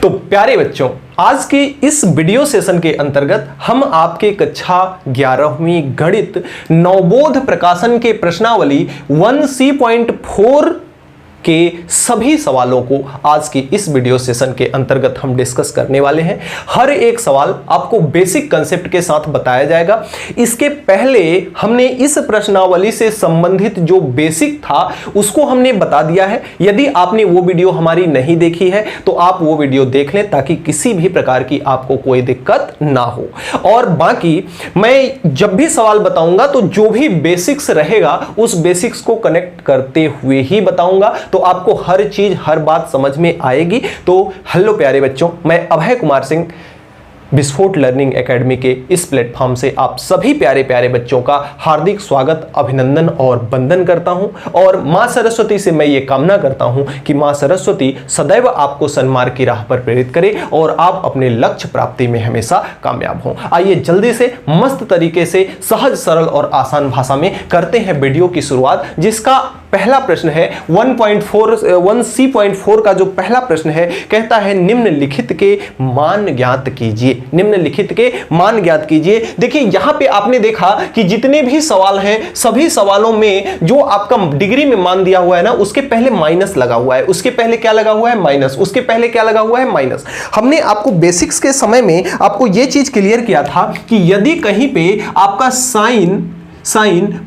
तो प्यारे बच्चों, आज की इस वीडियो सेशन के अंतर्गत हम आपके कक्षा 11वीं गणित नवबोध प्रकाशन के प्रश्नावली 1C.4 के सभी सवालों को आज की इस वीडियो सेशन के अंतर्गत हम डिस्कस करने वाले हैं। हर एक सवाल आपको बेसिक कंसेप्ट के साथ बताया जाएगा। इसके पहले हमने इस प्रश्नावली से संबंधित जो बेसिक था उसको हमने बता दिया है। यदि आपने वो वीडियो हमारी नहीं देखी है तो आप वो वीडियो देख लें ताकि किसी भी प्रकार की आपको कोई दिक्कत ना हो। और बाकी मैं जब भी सवाल बताऊंगा तो जो भी बेसिक्स रहेगा उस बेसिक्स को कनेक्ट करते हुए ही बताऊंगा, तो आपको हर चीज हर बात समझ में आएगी। तो हेलो प्यारे बच्चों, मैं अभय कुमार सिंह विस्फोट लर्निंग एकेडमी के इस प्लेटफॉर्म से आप सभी प्यारे प्यारे बच्चों का हार्दिक स्वागत, अभिनंदन और वंदन करता हूं। और मां सरस्वती से मैं ये कामना करता हूं कि मां सरस्वती सदैव आपको सन्मार्ग की राह पर प्रेरित करे और आप अपने लक्ष्य प्राप्ति में हमेशा कामयाब हों। आइए जल्दी से मस्त तरीके से सहज सरल और आसान भाषा में करते हैं वीडियो की शुरुआत, जिसका पहला प्रश्न है 1C.4 का जो पहला प्रश्न है, कहता है निम्नलिखित के मान ज्ञात कीजिए। निम्नलिखित के मान ज्ञात कीजिए। देखिए यहां पे आपने देखा कि जितने भी सवाल हैं सभी सवालों में जो आपका डिग्री में मान दिया हुआ है ना, उसके पहले माइनस लगा हुआ है। उसके पहले क्या लगा हुआ है? माइनस। उसके पहले क्या लगा हुआ है? माइनस। हमने आपको बेसिक्स के समय में आपको यह चीज क्लियर किया था कि यदि कहीं पे आपका साइन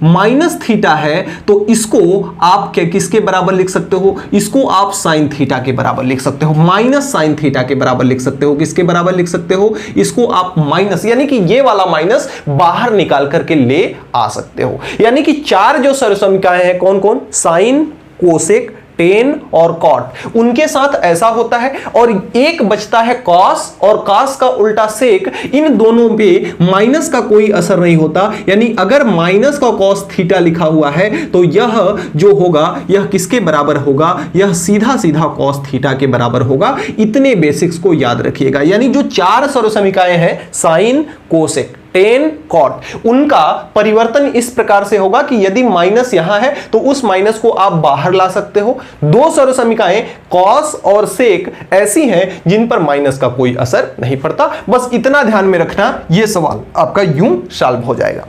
माइनस थीटा है तो इसको आप क्या किसके बराबर लिख सकते हो? इसको आप साइन थीटा के बराबर लिख सकते हो। माइनस साइन थीटा के बराबर लिख सकते हो। किसके बराबर लिख सकते हो? इसको आप माइनस, यानी कि ये वाला माइनस बाहर निकाल करके ले आ सकते हो। यानी कि चार जो सरसमीकाएं हैं, कौन कौन? साइन, कोसेक, टेन और कॉट, उनके साथ ऐसा होता है। और एक बचता है कॉस, और कॉस का उल्टा सेक। इन दोनों पे माइनस का कोई असर नहीं होता। यानी अगर माइनस का कॉस थीटा लिखा हुआ है तो यह जो होगा यह किसके बराबर होगा? यह सीधा सीधा कॉस थीटा के बराबर होगा। इतने बेसिक्स को याद रखिएगा। यानी जो चार सर्वसमीकाएं हैं, साइन, कोसेक, टेन, कॉट, उनका परिवर्तन इस प्रकार से होगा कि यदि माइनस यहां है तो उस माइनस को आप बाहर ला सकते हो। दो सर्वसमीकाएं कॉस और सेक ऐसी हैं जिन पर माइनस का कोई असर नहीं पड़ता। बस इतना ध्यान में रखना, यह सवाल आपका यूं सॉल्व हो जाएगा।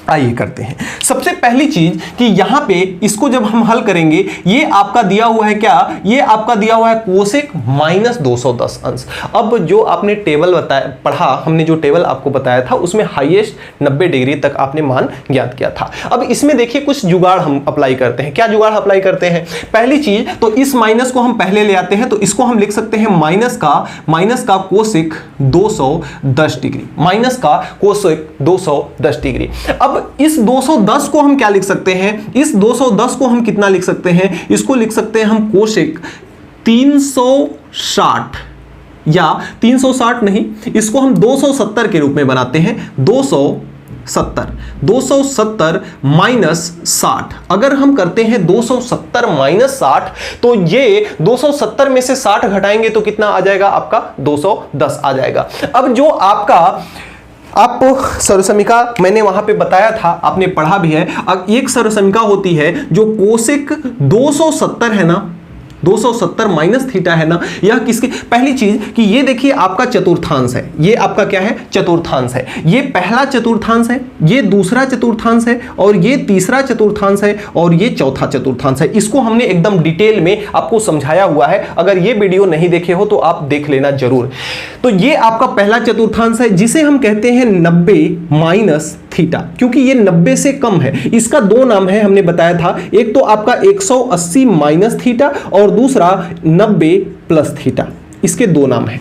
आइए करते हैं। सबसे पहली चीज कि यहां पे इसको जब हम हल करेंगे, ये आपका दिया हुआ है क्या? ये आपका दिया हुआ है कोसेक माइनस 210 अंश। अब जो आपने टेबल बताया पढ़ा, हमने जो टेबल आपको बताया था उसमें हाईएस्ट 90 डिग्री तक आपने मान ज्ञात किया था। अब इसमें देखिए कुछ जुगाड़ हम अप्लाई करते हैं। क्या जुगाड़ अप्लाई करते हैं? पहली चीज तो इस माइनस को हम पहले ले आते हैं, तो इसको हम लिख सकते हैं माइनस का कोसेक 210 डिग्री। माइनस का कोसेक 210 डिग्री। अब इस 210 को हम क्या लिख सकते हैं? इस 210 को हम कितना लिख सकते हैं? इसको लिख सकते हैं हम कोसेक 360, या 360 नहीं, इसको हम 270 के रूप में बनाते हैं। 270 माइनस 60। अगर हम करते हैं 270 माइनस 60 तो ये 270 में से 60 घटाएंगे तो कितना आ जाएगा? आपका 210 आ जाएगा। अब जो आप सर्वसमीका मैंने वहां पे बताया था, आपने पढ़ा भी है। अब एक सर्वसमीका होती है जो कोसेक 270 है ना, 270 माइनस थीटा है ना, यह किसके? पहली चीज कि ये देखिए आपका चतुर्थांश है। ये आपका क्या है? चतुर्थांश है। ये पहला चतुर्थांश है, ये दूसरा चतुर्थांश है, और ये तीसरा चतुर्थांश है, और ये चौथा चतुर्थांश है। इसको हमने एकदम डिटेल में आपको समझाया हुआ है। अगर ये वीडियो नहीं देखे हो तो आप देख लेना जरूर। तो ये आपका पहला चतुर्थांश है जिसे हम कहते हैं 90 माइनस थीटा, क्योंकि ये 90 से कम है। इसका दो नाम है, हमने बताया था। एक तो आपका 180 माइनस थीटा और दूसरा 90 प्लस थीटा। इसके दो नाम हैं।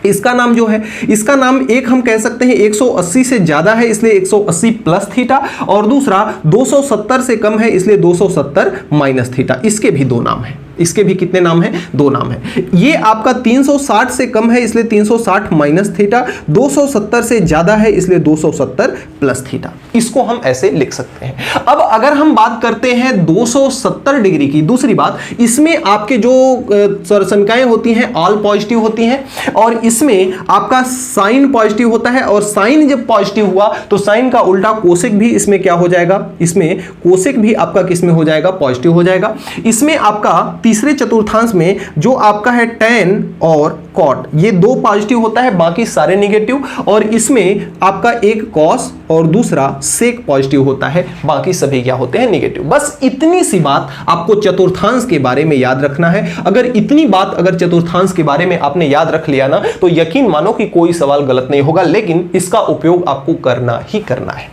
इसका नाम जो है, इसका नाम एक हम कह सकते हैं 180 से ज्यादा है इसलिए 180 प्लस थीटा, और दूसरा 270 से कम है इसलिए 270 माइनस थीटा। इसके भी दो नाम हैं। इसके भी कितने नाम हैं? दो नाम हैं। ये आपका 360 से कम है इसलिए 360 माइनस थीटा, 270 से ज्यादा है इसलिए 270 प्लस थीटा। इसको हम ऐसे लिख सकते हैं। अब अगर हम बात करते हैं 270 डिग्री की, दूसरी बात, इसमें आपके जो सर्वसमीकाएं होती हैं ऑल पॉजिटिव होती हैं, और इसमें आपका साइन पॉजिटिव होता है, और साइन जब पॉजिटिव हुआ तो साइन का उल्टा कोसेक भी इसमें क्या हो जाएगा? इसमें कोसेक भी आपका किसमें हो जाएगा? पॉजिटिव हो जाएगा। इसमें आपका तीसरे चतुर्थांश में जो आपका है tan और cot, ये दो पॉजिटिव होता है, बाकी सारे निगेटिव, और इसमें आपका एक cos और दूसरा sec पॉजिटिव होता है, बाकी सभी क्या होते हैं निगेटिव। बस इतनी सी बात आपको चतुर्थांश के बारे में याद रखना है। अगर इतनी बात अगर चतुर्थांश के बारे में आपने याद रख लिया ना, तो यकीन मानो कि कोई सवाल गलत नहीं होगा, लेकिन इसका उपयोग आपको करना ही करना है।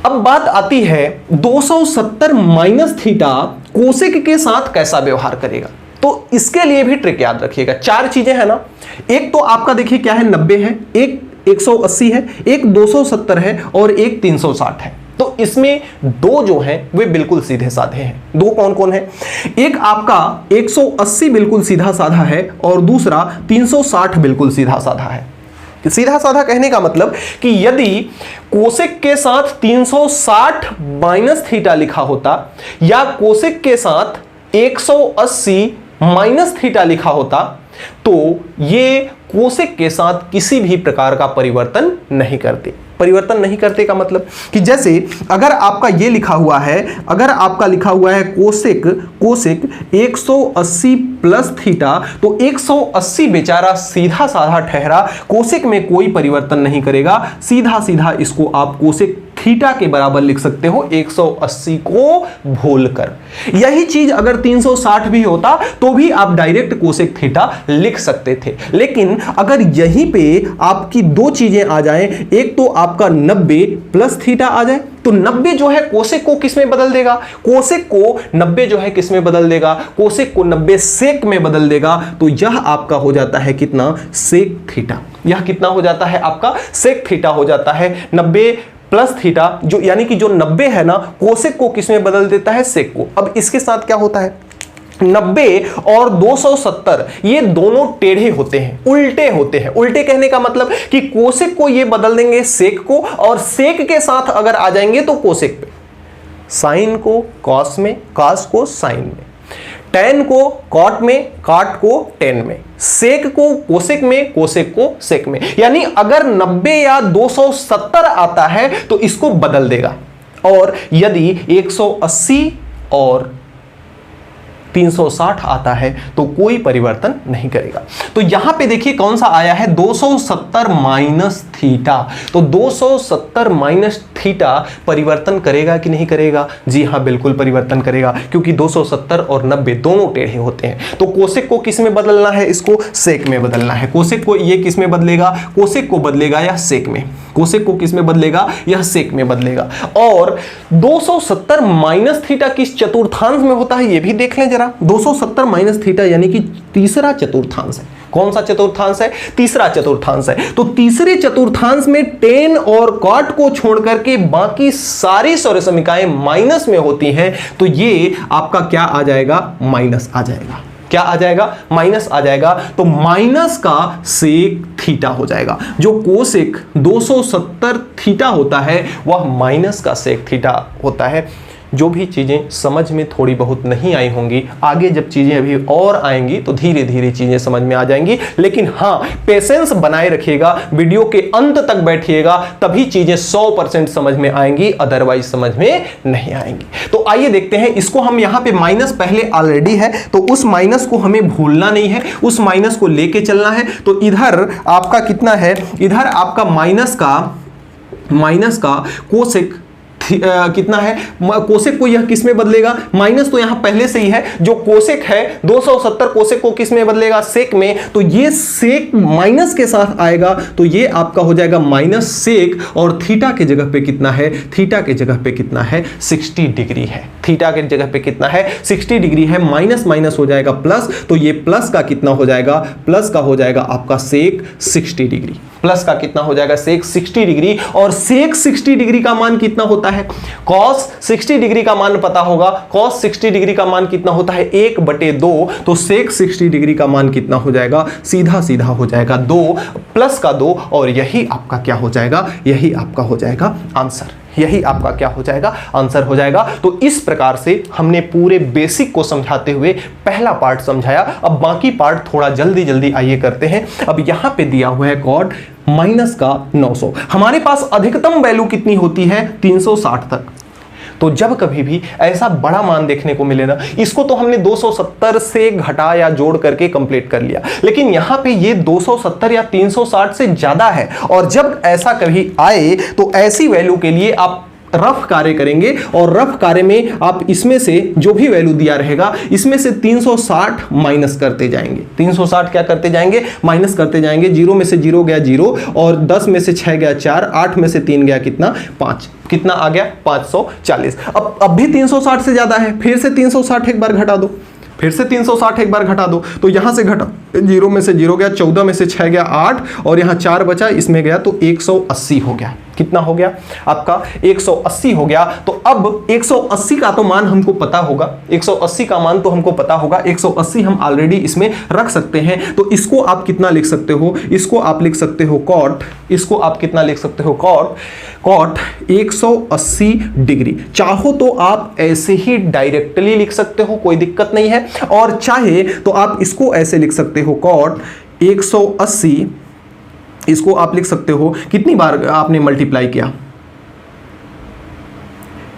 अब बात आती है 270 माइनस थीटा कोसेक के साथ कैसा व्यवहार करेगा। तो इसके लिए भी ट्रिक याद रखिएगा। चार चीजें हैं ना, एक तो आपका देखिए क्या है 90 है, एक 180 है, एक 270 है और एक 360 है। तो इसमें दो जो हैं वे बिल्कुल सीधे साधे हैं। दो कौन कौन है? एक आपका 180 बिल्कुल सीधा साधा है और दूसरा 360 बिल्कुल सीधा साधा है। सीधा साधा कहने का मतलब कि यदि कोसेक के साथ 360 माइनस थीटा लिखा होता या कोसेक के साथ 180 माइनस थीटा लिखा होता, तो ये कोसेक के साथ किसी भी प्रकार का परिवर्तन नहीं करते। परिवर्तन नहीं करते का मतलब कि जैसे अगर आपका ये लिखा हुआ है, अगर आपका लिखा हुआ है कोसेक 180 प्लस थीटा, तो 180 बेचारा सीधा साधा ठहरा, कोसेक में कोई परिवर्तन नहीं करेगा, सीधा सीधा इसको आप कोसेक थीटा के बराबर लिख सकते हो 180 को भूलकर। यही चीज अगर 360 भी होता तो भी आप डायरेक्ट कोसेक थीटा लिख सकते थे। लेकिन अगर यहीं पे आपकी दो चीजें आ जाएं, एक तो आपका 90 प्लस थीटा आ जाए, तो 90 जो है कोसेक को किस में बदल देगा? कोसेक को 90 जो है किस में बदल देगा? कोसेक को 90 सेक में बदल देगा। तो यह आपका हो जाता है कितना? Sec theta. यह कितना हो जाता है आपका? सेक थीटा हो जाता है। 90 प्लस थीटा जो यानी कि जो 90 है ना, कोसेक को किस में बदल देता है? सेक को। अब इसके साथ क्या होता है? 90 और 270 ये दोनों टेढ़े होते हैं, उल्टे होते हैं। उल्टे कहने का मतलब कि कोसेक को ये बदल देंगे सेक को, और सेक के साथ अगर आ जाएंगे तो कोसेक पे, साइन को कॉस में, कॉस को साइन में, टैन को कॉट में, कॉट को टेन में, सेक को कोसेक में, कोसेक को सेक में। यानी अगर 90 या 270 आता है तो इसको बदल देगा, और यदि 180 और 360 आता है तो कोई परिवर्तन नहीं करेगा। तो यहां पे देखिए कौन सा आया है? 270 माइनस थीटा। तो 270 माइनस थीटा परिवर्तन करेगा कि नहीं करेगा? जी हां, बिल्कुल परिवर्तन करेगा, क्योंकि 270 और 90 दोनों टेढ़े होते हैं। तो कोसेक को किस में बदलना है? इसको सेक में बदलना है। कोसेक को ये किस में बदलेगा? कोसेक को बदलेगा या सेक में। कोसेक को किस में बदलेगा? यह सेक में बदलेगा। और 270 माइनस थीटा किस चतुर्थांश में होता है ये भी देख लें जरा। 270 माइनस थीटा यानी कि तीसरा चतुर्थांश है। कौन सा चतुर्थांश है? तीसरा चतुर्थांश है। तो तीसरे चतुर्थांश में टेन और कॉट को छोड़ करके बाकी सारी सौरसमिकाएं माइनस में होती हैं, तो ये आपका क्या आ जाएगा? माइनस आ जाएगा। क्या आ जाएगा? माइनस आ जाएगा। तो माइनस का सेक थीटा हो जाएगा। जो कोसेक 270 थीटा होता है वह माइनस का सेक थीटा होता है। जो भी चीज़ें समझ में थोड़ी बहुत नहीं आई होंगी, आगे जब चीज़ें अभी और आएंगी तो धीरे धीरे चीज़ें समझ में आ जाएंगी। लेकिन हाँ, पेशेंस बनाए रखिएगा, वीडियो के अंत तक बैठिएगा, तभी चीज़ें 100% समझ में आएंगी, अदरवाइज समझ में नहीं आएंगी। तो आइए देखते हैं, इसको हम यहाँ पे माइनस पहले ऑलरेडी है, तो उस माइनस को हमें भूलना नहीं है, उस माइनस को लेके चलना है। तो इधर आपका कितना है? इधर आपका माइनस का कोसेक कितना है? कोसेक को यह किस में बदलेगा? माइनस तो यहां पहले से ही है। जो कोसेक है 270 कोसेक को किस में बदलेगा? सेक में। तो ये सेक माइनस के साथ आएगा, तो ये आपका हो जाएगा माइनस सेक, और थीटा के जगह पे कितना है? थीटा के जगह पे कितना है? 60 डिग्री है। थीटा के जगह पे कितना है? 60 डिग्री है। माइनस माइनस हो जाएगा प्लस, तो ये प्लस का कितना हो जाएगा? प्लस का हो जाएगा आपका सेक 60 डिग्री। प्लस का कितना हो जाएगा? सेक 60 डिग्री। और सेक 60 डिग्री का मान कितना होता है? cos 60 डिग्री का मान पता होगा। cos 60 डिग्री का मान कितना होता है? 1/2। तो सेक 60 डिग्री का मान कितना हो जाएगा? सीधा सीधा हो जाएगा 2 प्लस का 2, और यही आपका क्या हो जाएगा? यही आपका हो जाएगा आंसर। यही आपका क्या हो जाएगा? आंसर हो जाएगा। तो इस प्रकार से हमने पूरे बेसिक को समझाते हुए पहला पार्ट समझाया। अब बाकी पार्ट थोड़ा जल्दी जल्दी आइए करते हैं। अब यहां पे दिया हुआ है कॉट माइनस का 900। हमारे पास अधिकतम वैल्यू कितनी होती है? 360 तक। तो जब कभी भी ऐसा बड़ा मान देखने को मिले ना, इसको तो हमने 270 से घटा या जोड़ करके कंप्लीट कर लिया, लेकिन यहां पे ये 270 या 360 से ज्यादा है। और जब ऐसा कभी आए तो ऐसी वैल्यू के लिए आप रफ कार्य करेंगे, और रफ कार्य में आप इसमें से जो भी वैल्यू दिया रहेगा इसमें से 360 माइनस करते जाएंगे। 360 क्या करते जाएंगे? माइनस करते जाएंगे। 0 में से 0 गया 0, और 10 में से 6 गया 4, 8 में से 3 गया कितना? 5। कितना आ गया? 540। अब भी 360 से ज्यादा है, फिर से 360 एक बार घटा दो, फिर से 360 एक बार घटा दो, तो यहां से घटा, 0 में से 0 गया, 14 में से 6 गया 8, और यहां 4 बचा, इसमें गया तो 180 हो गया। कितना हो गया? आपका 180 हो गया। तो अब 180 का तो मान हमको पता होगा, 180 का मान तो हमको पता होगा, 180 हम ऑलरेडी इसमें रख सकते हैं। तो इसको आप कितना लिख सकते हो? इसको आप लिख सकते हो कॉट, इसको आप कितना लिख सकते हो? Cot 180 degree. चाहो तो आप ऐसे ही डायरेक्टली लिख सकते हो, कोई दिक्कत नहीं है, और चाहे तो आप इसको ऐसे लिख सकते हो कॉट 180। इसको आप लिख सकते हो, कितनी बार आपने मल्टीप्लाई किया?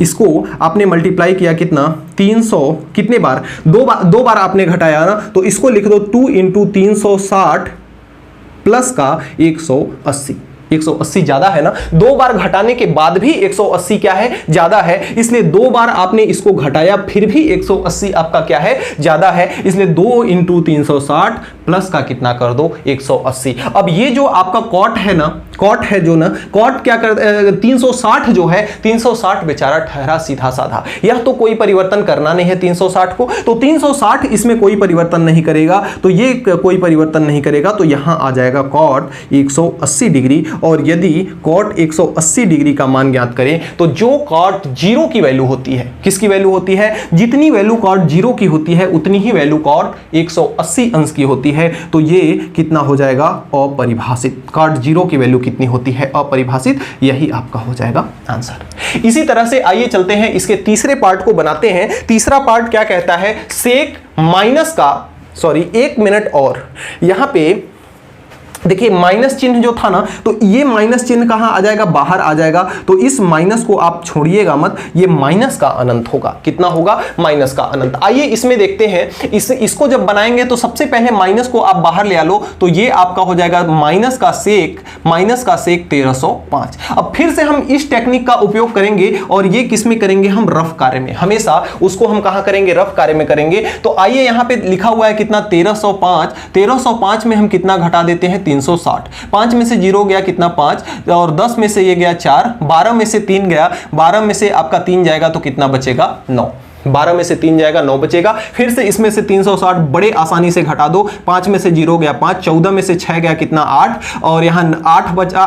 इसको आपने मल्टीप्लाई किया कितना? 300। कितने बार? दो बार आपने घटाया ना, तो इसको लिख दो 2 × 360 प्लस का 180। 180 ज्यादा है ना, 2 बार घटाने के बाद भी 180 क्या है? ज्यादा है, इसलिए 2 बार आपने इसको घटाया फिर भी 180 आपका क्या है? ज्यादा है, इसलिए 2 × 360 प्लस का कितना कर दो? 180। अब ये जो आपका कॉट है ना, कॉट है जो ना, कॉट क्या कर 360 जो है, 360 बेचारा ठहरा सीधा साधा, यह तो कोई परिवर्तन करना नहीं है 360 को, तो 360 इसमें कोई परिवर्तन नहीं करेगा, तो ये कोई परिवर्तन नहीं करेगा, तो यहां आ जाएगा कॉट 180 डिग्री। और यदि कॉट 180 डिग्री का मान ज्ञात करें, तो जो कॉट 0 की वैल्यू होती है, किसकी वैल्यू होती है? जितनी वैल्यू कॉट 0 की होती है उतनी ही वैल्यू कॉट 180 अंश की होती है, तो ये कितना हो जाएगा? अपरिभाषित। कॉट 0 की वैल्यू कितनी होती है? अपरिभाषित। यही आपका हो जाएगा आंसर। इसी तरह से आइए चलते हैं इसके तीसरे पार्ट को बनाते हैं। तीसरा पार्ट क्या कहता है? सेक माइनस का, सॉरी 1 मिनट और, यहां पे देखिए माइनस चिन्ह जो था ना, तो ये माइनस चिन्ह कहां आ जाएगा? बाहर आ जाएगा। तो इस माइनस को आप छोड़िएगा मत, ये माइनस का अनंत होगा। कितना होगा? माइनस का अनंत। आइए इसमें देखते हैं, इसको जब बनाएंगे तो सबसे पहले माइनस को आप बाहर ले आ लो, तो ये आपका हो जाएगा माइनस का सेक 1305। अब फिर से हम इस टेक्निक का उपयोग करेंगे, और ये किस में करेंगे? हम रफ कार्य में। हमेशा उसको हम कहां करेंगे? रफ कार्य में करेंगे। तो आइए यहां पे लिखा हुआ है कितना? 1305। 1305 में हम कितना घटा देते हैं? 360। 5 में से 0 गया कितना? 5, और 10 में से ये गया 4, 12 में से 3 गया, 12 में से आपका 3 जाएगा तो कितना बचेगा? 9। 12 में से 3 जाएगा, 9 बचेगा। फिर से इसमें से 360 बड़े आसानी से घटा दो। 5 में से 0 गया 5, 14 में से 6 गया कितना? 8, और यहाँ 8 बचा,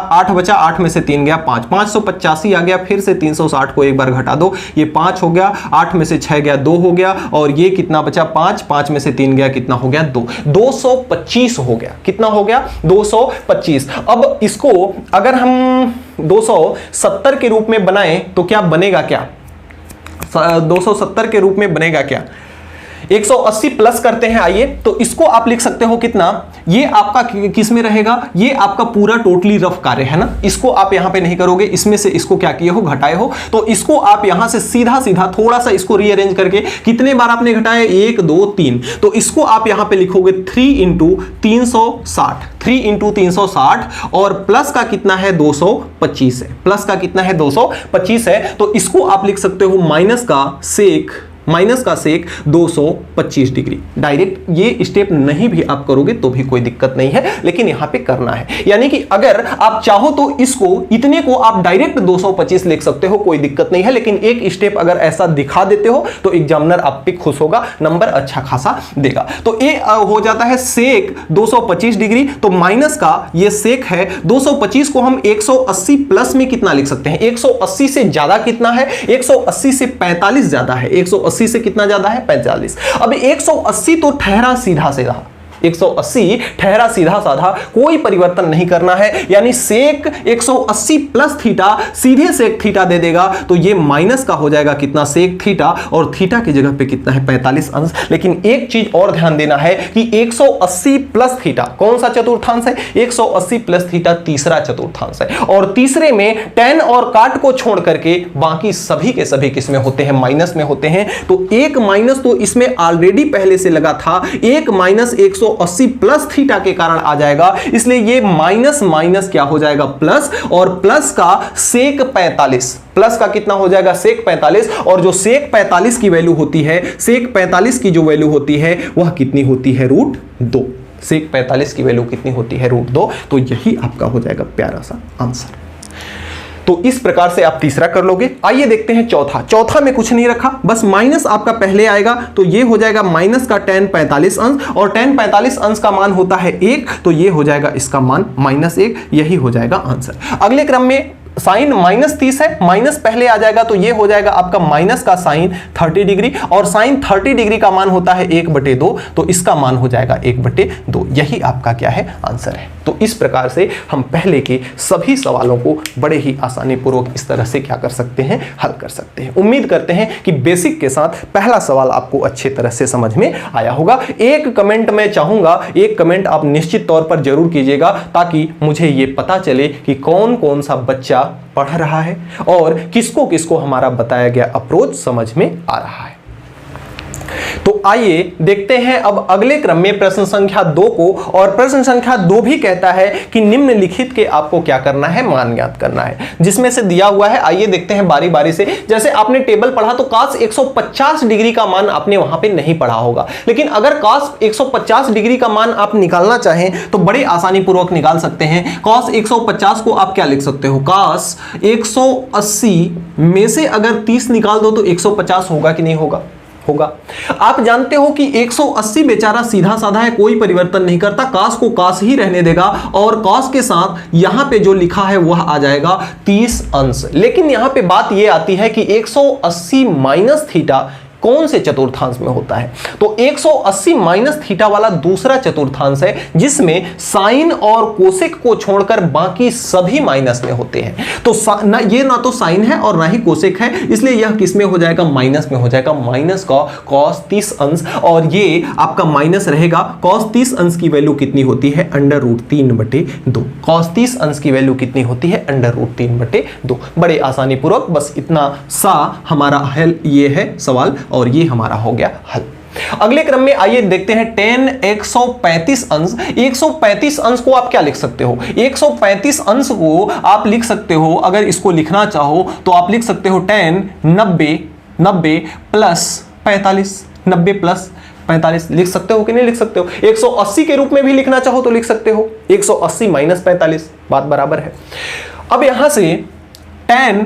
8 में से 3 गया 5, 585 आ गया। फिर से 360 को एक बार घटा दो, ये 5 हो गया, 8 में से 6 गया 2 हो गया, और ये कितना बचा? 5, 5 में से 3 गया कितना हो गया? 2, 225 हो गया। कितना हो गया? 225। अब इसको अगर हम 270 के रूप में बनाएं तो क्या बनेगा? क्या 270 के रूप में बनेगा क्या? 180 प्लस करते हैं। आइए, तो इसको आप लिख सकते हो कितना? ये आपका किस में रहेगा? ये आपका पूरा टोटली रफ कार्य है ना, इसको आप यहां पे नहीं करोगे, इसमें से इसको क्या किए हो? घटाए हो। तो इसको आप यहां से सीधा सीधा थोड़ा सा इसको रीअरेंज करके, कितने बार आपने घटाया? 1 2 3, तो इसको आप यहां पे लिखोगे 3 × 360, 3 × 360, और प्लस का कितना है? 225 है। प्लस का कितना है? 225 है। तो इसको आप लिख सकते हो माइनस का सेक 225 डिग्री। डायरेक्ट ये स्टेप नहीं भी आप करोगे तो भी कोई दिक्कत नहीं है, लेकिन यहां पे करना है। यानी कि अगर आप चाहो तो इसको, इतने को आप डायरेक्ट 225 लिख सकते हो, कोई दिक्कत नहीं है, लेकिन एक स्टेप अगर ऐसा दिखा देते हो तो एग्जामिनर आप पे खुश होगा, नंबर अच्छा खासा देगा। तो ये हो जाता है सेक 225 डिग्री। तो माइनस का ये सेक है 225 को हम 180 प्लस में कितना लिख सकते हैं? 180 से ज्यादा कितना है? 180 से 45 ज्यादा है। 180 से कितना ज्यादा है? 45। अब 180 तो ठहरा सीधा सीधा, 180 ठहरा सीधा साधा, कोई परिवर्तन नहीं करना है, यानी सेक 180 प्लस थीटा सीधे सेक थीटा दे देगा, तो ये माइनस का हो जाएगा कितना, सेक थीटा, और थीटा की जगह पे कितना है 45 अंश। लेकिन एक चीज और ध्यान देना है कि 180 प्लस थीटा कौन सा चतुर्थांश है, 180 प्लस थीटा तीसरा चतुर्थांश है, और तीसरे में tan और काट को छोड़ करके बाकी सभी के सभी किसमें होते हैं, माइनस में होते हैं। तो एक माइनस तो इसमें ऑलरेडी पहले से लगा था, एक माइनस 180 प्लस थीटा के कारण आ जाएगा, इसलिए ये माइनस माइनस क्या हो जाएगा प्लस, और प्लस का सेक 45, प्लस का कितना हो जाएगा सेक 45, और जो सेक 45 की वैल्यू होती है, सेक 45 की जो वैल्यू होती है वह कितनी होती है, √2। सेक 45 की वैल्यू कितनी होती है, √2। तो यही आपका हो जाएगा प्यारा सा आंसर। तो इस प्रकार से आप तीसरा कर लोगे। आइए देखते हैं चौथा। चौथा में कुछ नहीं रखा, बस माइनस आपका पहले आएगा, तो ये हो जाएगा माइनस का tan 45 अंश, और tan 45 अंश का मान होता है 1, तो ये हो जाएगा इसका मान -1, यही हो जाएगा आंसर। अगले क्रम में साइन -30 है, माइनस पहले आ जाएगा, तो ये हो जाएगा आपका माइनस का साइन 30 डिग्री, और साइन 30 डिग्री का मान होता है 1/2, तो इसका मान हो जाएगा 1/2, यही आपका क्या है आंसर है। तो इस प्रकार से हम पहले के सभी सवालों को बड़े ही आसानी पूर्वक इस तरह से क्या कर सकते हैं, हल कर सकते हैं। उम्मीद करते हैं कि बेसिक के साथ पहला सवाल आपको अच्छे तरह से समझ में आया होगा। एक कमेंट मैं चाहूंगा, एक कमेंट आप निश्चित तौर पर जरूर कीजिएगा, ताकि मुझे ये पता चले कि कौन कौन सा बच्चा पढ़ रहा है और किसको किसको हमारा बताया गया अप्रोच समझ में आ रहा है। तो आइए देखते हैं अब अगले क्रम में प्रश्न संख्या 2 को, और प्रश्न संख्या 2 भी कहता है कि निम्नलिखित के आपको क्या करना है, मान ज्ञात करना है, जिसमें से दिया हुआ है। आइए देखते हैं बारी बारी से। जैसे आपने टेबल पढ़ा तो cos 150 डिग्री का मान आपने वहां पे नहीं पढ़ा होगा, लेकिन अगर cos 150 डिग्री का मान आप निकालना चाहें तो बड़े आसानी पूर्वक निकाल सकते हैं। cos 150 को आप क्या लिख सकते हो, cos 180 में से अगर 30 निकाल दो तो 150 होगा कि नहीं होगा, होगा। आप जानते हो कि 180 बेचारा सीधा साधा है, कोई परिवर्तन नहीं करता, cos को cos ही रहने देगा, और cos के साथ यहां पे जो लिखा है वह आ जाएगा 30 अंश। लेकिन यहां पे बात यह आती है कि 180 माइनस थीटा कौन से चतुर्थांश में होता है, तो 180 माइनस थीटा वाला दूसरा चतुर्थांश है, जिसमें साइन और कोसेक को छोड़कर बाकी सभी माइनस में होते हैं। तो ये ना तो साइन है और ना ही कोसेक है, इसलिए यह किस में हो जाएगा, माइनस में हो जाएगा, माइनस का cos 30 अंश, और ये आपका माइनस रहेगा। cos 30 अंश की वैल्यू कितनी होती है, √3/2। cos 30 अंश की वैल्यू कितनी होती है, √3/2। बड़े आसानी पूर्वक बस इतना सा हमारा हल ये है सवाल, और ये हमारा हो गया हल। अगले क्रम में आइए देखते हैं tan 135 अंश। 135 अंश को आप क्या लिख सकते हो, 135 अंश को आप लिख सकते हो, अगर इसको लिखना चाहो तो आप लिख सकते हो tan 90 प्लस 45, 90 प्लस 45 लिख सकते हो कि नहीं लिख सकते हो। 180 के रूप में भी लिखना चाहो तो लिख सकते हो, 180 माइनस 45, बात बराबर है। अब यहां से tan,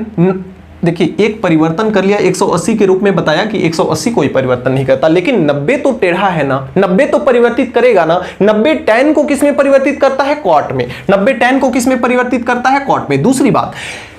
देखिए एक परिवर्तन कर लिया, 180 के रूप में बताया कि 180 कोई परिवर्तन नहीं करता, लेकिन 90 तो टेढ़ा है ना, 90 तो परिवर्तित करेगा ना। 90 tan को किस में परिवर्तित करता है, cot में। 90 tan को किस में परिवर्तित करता है, cot में। दूसरी बात,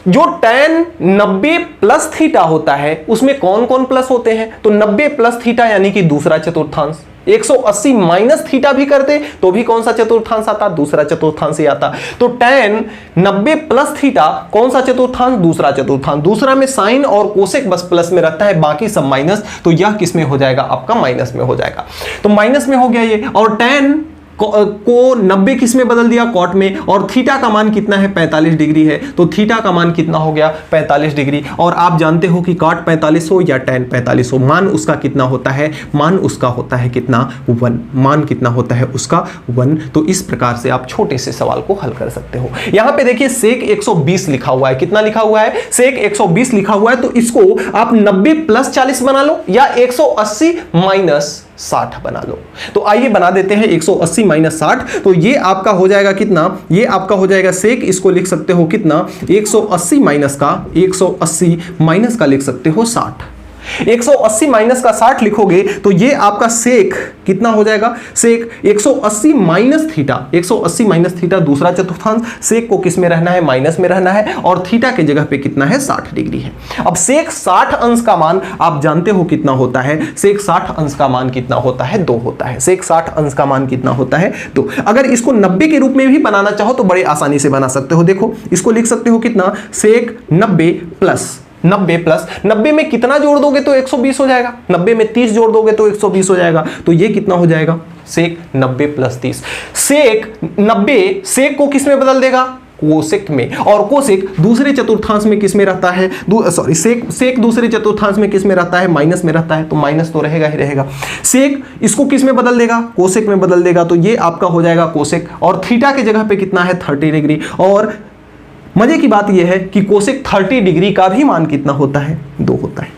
जो tan 90 प्लस थीटा होता है उसमें कौन कौन प्लस होते हैं, तो 90 प्लस थीटा यानी कि दूसरा चतुर्थांश। 180 माइनस थीटा भी करते तो भी कौन सा चतुर्थांश आता, दूसरा चतुर्थांश ही आता। तो tan 90 प्लस थीटा कौन सा चतुर्थांश, दूसरा चतुर्थांश। दूसरा में साइन और कोसेक बस प्लस में रहता है, बाकी सब माइनस, तो यह किस में हो जाएगा, आपका माइनस में हो जाएगा। तो माइनस में हो गया ये, और tan को 90 किस में बदल दिया, cot में, और थीटा का मान कितना है, 45 डिग्री है, तो थीटा का मान कितना हो गया, 45 डिग्री। और आप जानते हो कि cot 45 हो या tan 45 हो, मान उसका कितना होता है, मान उसका होता है कितना, 1। मान कितना होता है उसका, 1। तो इस प्रकार से आप छोटे से सवाल को हल कर सकते हो। यहां पे देखिए सेक 120 लिखा हुआ है, कितना लिखा हुआ है, सेक 120 लिखा हुआ है, तो इसको आप 90 प्लस 40 बना लो या 180 माइनस 60 बना लो। तो आइए बना देते हैं 180 माइनस 60, तो ये आपका हो जाएगा कितना, ये आपका हो जाएगा सेक, इसको लिख सकते हो कितना, 180 माइनस का 180 माइनस का लिख सकते हो 60। 180 माइनस का 60 लिखोगे तो ये आपका सेक कितना हो जाएगा, सेक 180 माइनस थीटा, 180 माइनस थीटा दूसरा चतुर्थांश, सेक को किस में रहना है, माइनस में रहना है, और थीटा के जगह पे कितना है, 60 डिग्री है। अब सेक 60 अंश का मान आप जानते हो कितना होता है, सेक 60 अंश का मान कितना होता है, 2 होता है। सेक 60 अंश का मान कितना होता है, 2। अगर इसको 90 के रूप में भी बनाना चाहो तो बड़े आसानी से बना सकते हो। देखो इसको लिख सकते हो कितना, सेक 90 प्लस 90 में कितना जोड़ दोगे तो 120 हो जाएगा, 90 में 30 जोड़ दोगे तो 120 हो जाएगा, तो ये कितना हो जाएगा, सेक 90 प्लस 30। सेक 90 सेक को किस में बदल देगा, कोसेक में, और कोसेक दूसरे चतुर्थांश में किस में रहता है, सेक दूसरे चतुर्थांश में किस में रहता है, माइनस में रहता है, तो माइनस तो रहेगा ही रहेगा। सेक इसको किस में बदल देगा, कोसेक में बदल देगा, तो ये आपका हो जाएगा कोसेक, और थीटा के जगह पे कितना है, 30 डिग्री। और मजे की बात यह है कि कोसेक 30 डिग्री का भी मान कितना होता है, 2 होता है।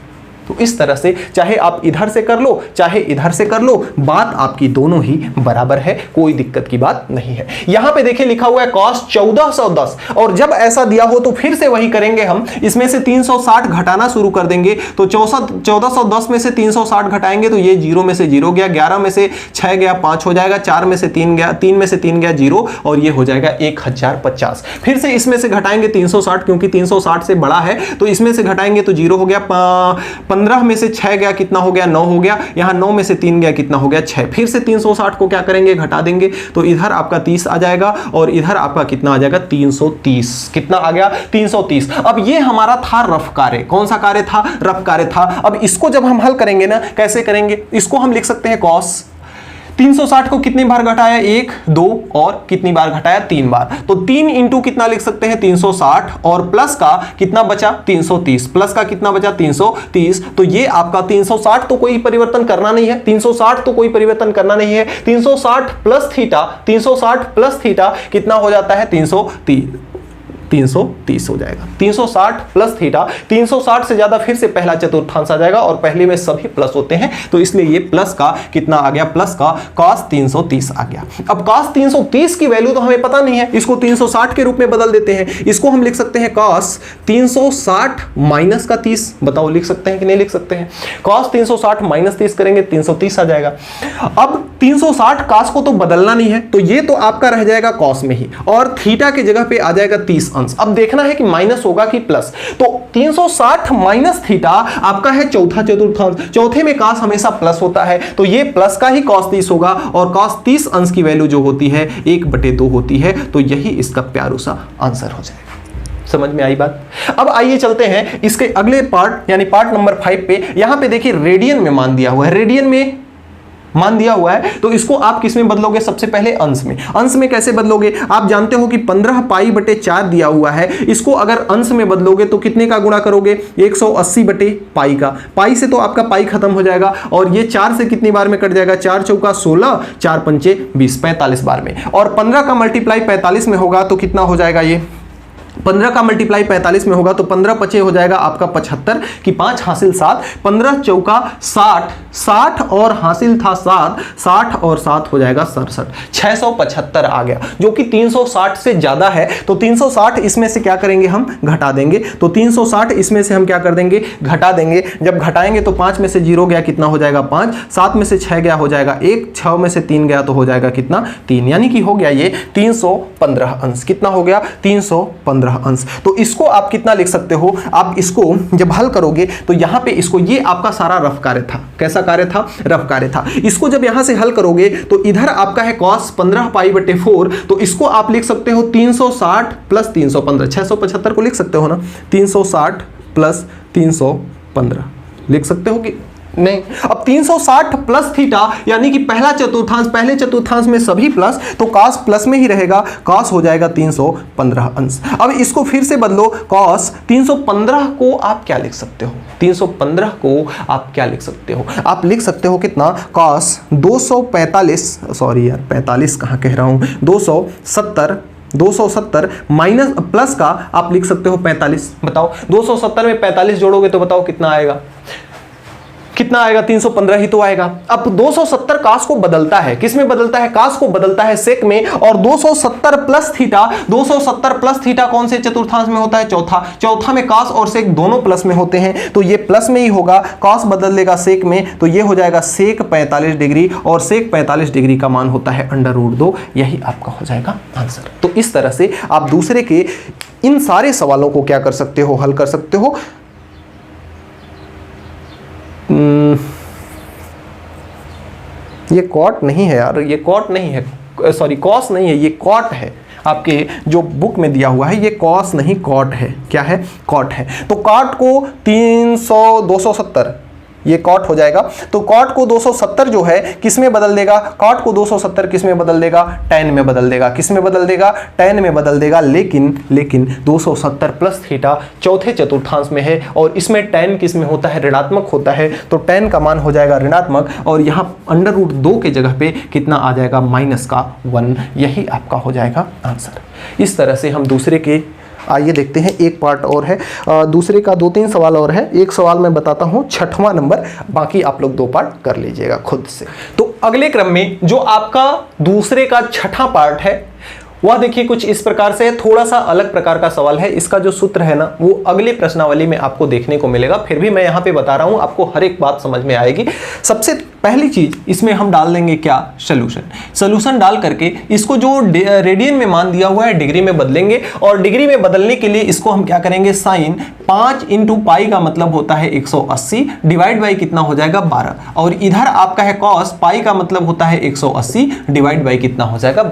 तो इस तरह से चाहे आप इधर से कर लो चाहे इधर से कर लो, बात आपकी दोनों ही बराबर है, कोई दिक्कत की बात नहीं है। यहां पे देखिए लिखा हुआ है cos 1410, और जब ऐसा दिया हो तो फिर से वही करेंगे हम, इसमें से 360 घटाना शुरू कर देंगे। तो 1410 में से 360 घटाएंगे तो ये 0 में से 0 गया, 11 में से 6 गया 5 हो जाएगा, 4 में से 3 गया, 3 में से 3 गया 0, और ये हो जाएगा 1050। फिर से इसमें से घटाएंगे 360, क्योंकि 360 से बड़ा है तो इसमें से घटाएंगे तो 0 हो गया, 15 में से 6 गया कितना हो गया, 9 हो गया, यहां 9 में से 3 गया कितना हो गया, 6। फिर से 360 को क्या करेंगे, घटा देंगे, तो इधर आपका 30 आ जाएगा और इधर आपका कितना आ जाएगा, 330। कितना आ गया, 330। अब ये हमारा था रफ कार्य। कौन सा कार्य था, रफ कार्य था। अब इसको जब हम हल करेंगे ना, कैसे करेंगे, इसको हम लिख सकते हैं cos 360 को कितनी बार घटाया, 1 2 और कितनी बार घटाया, 3 बार, तो 3 इंटू कितना लिख सकते हैं, 360, और प्लस का कितना बचा, 330, प्लस का कितना बचा, 330। तो ये आपका 360 तो कोई परिवर्तन करना नहीं है, 360 तो कोई परिवर्तन करना नहीं है, 360 प्लस थीटा, 360 प्लस थीटा कितना हो जाता है, 330 हो जाएगा। 360 प्लस थीटा, 360 से ज्यादा फिर से पहला चतुर्थांश आ जाएगा, और पहले में सभी प्लस होते हैं, तो इसलिए ये प्लस का कितना आ गया, प्लस का cos 330 आ गया। अब cos 330 की वैल्यू तो हमें पता नहीं है, इसको 360 के रूप में बदल देते हैं। इसको हम लिख सकते हैं cos 360 माइनस का 30। बताओ लिख सकते हैं कि नहीं लिख सकते हैं, cos 360 माइनस 30 करेंगे 330 आ जाएगा। अब 360 cos को तो बदलना नहीं है, तो ये तो आपका रह जाएगा cos में ही, और थीटा की जगह पे आ जाएगा 30 अंश। अब देखना है कि माइनस होगा कि प्लस, तो 360 माइनस थीटा आपका है चौथा चतुर्थांश, चौथे में cos हमेशा प्लस होता है, तो ये प्लस का ही cos 30 होगा, और cos 30 अंश की वैल्यू जो होती है 1/2 होती है, तो यही इसका प्यारा सा आंसर हो जाएगा। समझ में आई बात। अब आइए चलते हैं इसके अगले पार्ट यानी पार्ट नंबर 5 पे। यहां पे देखिए रेडियन में मान दिया हुआ है, रेडियन में मान दिया हुआ है, तो इसको आप किस में बदलोगे, सबसे पहले अंश में। अंश में कैसे बदलोगे, आप जानते हो कि 15 पाई बटे 4 दिया हुआ है, इसको अगर अंश में बदलोगे तो कितने का गुणा करोगे, 180 बटे पाई का, पाई से तो आपका पाई खत्म हो जाएगा, और ये 4 से कितनी बार में कट जाएगा, 4 चौका 16, 4 पंचे 20, 45 बार में, और 15 का मल्टीप्लाई 45 में होगा तो कितना हो जाएगा, ये 15 का मल्टीप्लाई 45 में होगा तो 15 पचे हो जाएगा आपका 75 की 5 हासिल 7, 15 चौका 60, 60 और हासिल था 7, 60 और 7 हो जाएगा 67, 675 आ गया, जो कि 360 से ज्यादा है। तो 360 इसमें से क्या करेंगे, हम घटा देंगे, तो 360 इसमें से हम क्या कर देंगे, घटा देंगे। जब घटाएंगे तो 5 में से 0 गया कितना हो जाएगा 5, 7 में से 6 गया हो जाएगा 1, 6 में से 3 गया तो हो जाएगा कितना 3, यानी कि हो गया ये 315 अंश। कितना हो गया, 315 अंश। तो इसको आप कितना लिख सकते हो, आप इसको जब हल करोगे तो यहां पे इसको, ये आपका सारा रफ कार्य था। कैसा कार्य था, रफ कार्य था। इसको जब यहां से हल करोगे तो इधर आपका है cos 15 पाई बटे 4, तो इसको आप लिख सकते हो 360 प्लस 315, 675 को लिख सकते हो ना, 360 प्लस 315 लिख सकते हो कि नहीं। अब 360 प्लस थीटा यानी कि पहला चतुर्थांश, पहले चतुर्थांश में सभी प्लस, तो cos प्लस में ही रहेगा, cos हो जाएगा 315 अंश। अब इसको फिर से बदलो, cos 315 को आप क्या लिख सकते हो, 315 को आप क्या लिख सकते हो, आप लिख सकते हो कितना, cos 245, सॉरी यार 45 कहाँ कह रहा हूँ, 270 माइनस प्लस का आप लिख सकते हो 45। बताओ 270 में 45 जोड़ोगे तो बताओ कितना आएगा, कितना आएगा, 315 ही तो आएगा। अब 270 cos को बदलता है, किस में बदलता है, cos को बदलता है sec में, और 270 प्लस थीटा, 270 प्लस थीटा कौन से चतुर्थांश में होता है, चौथा, चौथा में cos और sec दोनों प्लस में होते हैं, तो ये प्लस में ही होगा, cos बदल लेगा sec में, तो ये हो जाएगा sec 45 डिग्री, और sec 45 डिग्री का मान होता है √2, यही आपका हो जाएगा आंसर। तो इस तरह से आप दूसरे के इन सारे सवालों को क्या कर सकते हो, हल कर सकते हो। ये कॉट नहीं है यार, ये कॉट नहीं है, सॉरी कॉस नहीं है, ये कॉट है। आपके जो बुक में दिया हुआ है ये कॉस नहीं कॉट है, क्या है, कॉट है। तो कॉट को 270 ये कॉट हो जाएगा, तो कॉट को 270 जो है किस में बदल देगा, कॉट को 270 किस में बदल देगा, tan में बदल देगा, किस में बदल देगा, tan में बदल देगा। लेकिन 270 प्लस थीटा चौथे चतुर्थांश में है, और इसमें tan किस में होता है, ऋणात्मक होता है, तो tan का मान हो जाएगा ऋणात्मक, और यहाँ √2 के जगह पे कितना आ जाएगा, -1, यही आपका हो जाएगा आंसर। इस तरह से हम दूसरे के, आइए देखते हैं एक पार्ट और है, दूसरे का 2-3 सवाल और है, एक सवाल मैं बताता हूं 6वां नंबर, बाकी आप लोग 2 पार्ट कर लीजिएगा खुद से। तो अगले क्रम में जो आपका दूसरे का 6वां पार्ट है वह देखिए कुछ इस प्रकार से है, थोड़ा सा अलग प्रकार का सवाल है। इसका जो सूत्र है ना वो अगले प्रश्नावली में आपको देखने को मिलेगा, फिर भी मैं यहाँ पे बता रहा हूँ, आपको हर एक बात समझ में आएगी। सबसे पहली चीज इसमें हम डाल देंगे क्या, सोल्यूशन डाल करके इसको जो रेडियन में मान दिया हुआ है डिग्री में बदलेंगे, और डिग्री में बदलने के लिए इसको हम क्या करेंगे, साइन 5 × पाई का मतलब होता है 180 डिवाइड बाई कितना हो जाएगा 12, और इधर आपका है कॉस, पाई का मतलब होता है 180 डिवाइड बाई कितना हो जाएगा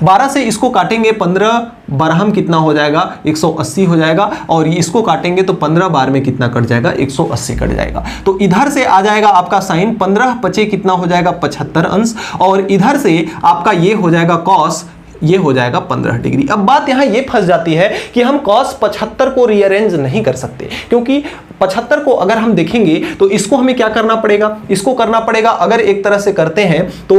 12 से इसको काटेंगे 15 बारहम कितना हो जाएगा 180 हो जाएगा, और इसको काटेंगे तो 15 बार में कितना कट जाएगा 180 कट जाएगा। तो इधर से आ जाएगा आपका साइन 15 पचे कितना हो जाएगा 75 अंश, और इधर से आपका ये हो जाएगा कॉस, ये हो जाएगा 15 डिग्री। अब बात यहां ये फंस जाती है कि हम cos 75 को रीअरेंज नहीं कर सकते, क्योंकि 75 को अगर हम देखेंगे तो इसको हमें क्या करना पड़ेगा, इसको करना पड़ेगा, अगर एक तरह से करते हैं तो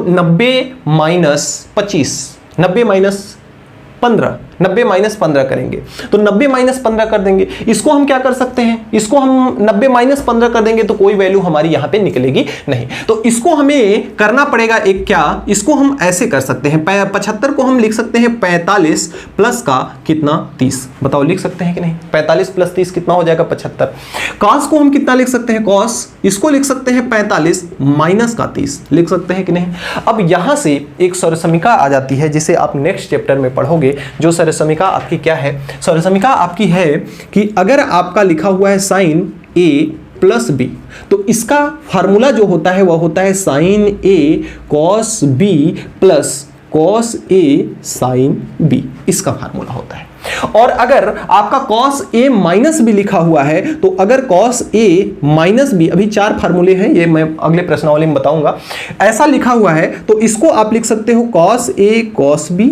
90 - 25, 90 - 15, 90 - 15 करेंगे तो 90 - 15 कर देंगे। इसको हम क्या कर सकते हैं, इसको हम 90 - 15 कर देंगे तो कोई वैल्यू हमारी यहां पे निकलेगी नहीं, तो इसको हमें करना पड़ेगा एक क्या, इसको हम ऐसे कर सकते हैं, 75 को हम लिख सकते हैं 45 प्लस का कितना 30, बताओ लिख सकते हैं कि नहीं, 45 + 30 कितना हो जाएगा 75। कॉस को हम कितना लिख सकते हैं, कॉस इसको लिख सकते हैं 45 माइनस का 30, लिख सकते हैं कि नहीं। अब यहां से एक सरसमीका आ जाती है जिसे आप नेक्स्ट चैप्टर में पढ़ोगे, जो सरसमीका आपकी क्या है, सरसमीका आपकी है कि अगर आपका लिखा हुआ है साइन A + B, तो इसका फार्मूला जो होता है वह होता है sine A cos B plus cos A sin B, इसका फार्मूला होता है। और अगर आपका cos A माइनस B लिखा हुआ है, तो अगर cos A माइनस B, अभी 4 फार्मूले हैं, ये मैं अगले प्रश्नावली में बताऊंगा, ऐसा लिखा हुआ है तो इसको आप लिख सकते हो cos A cos B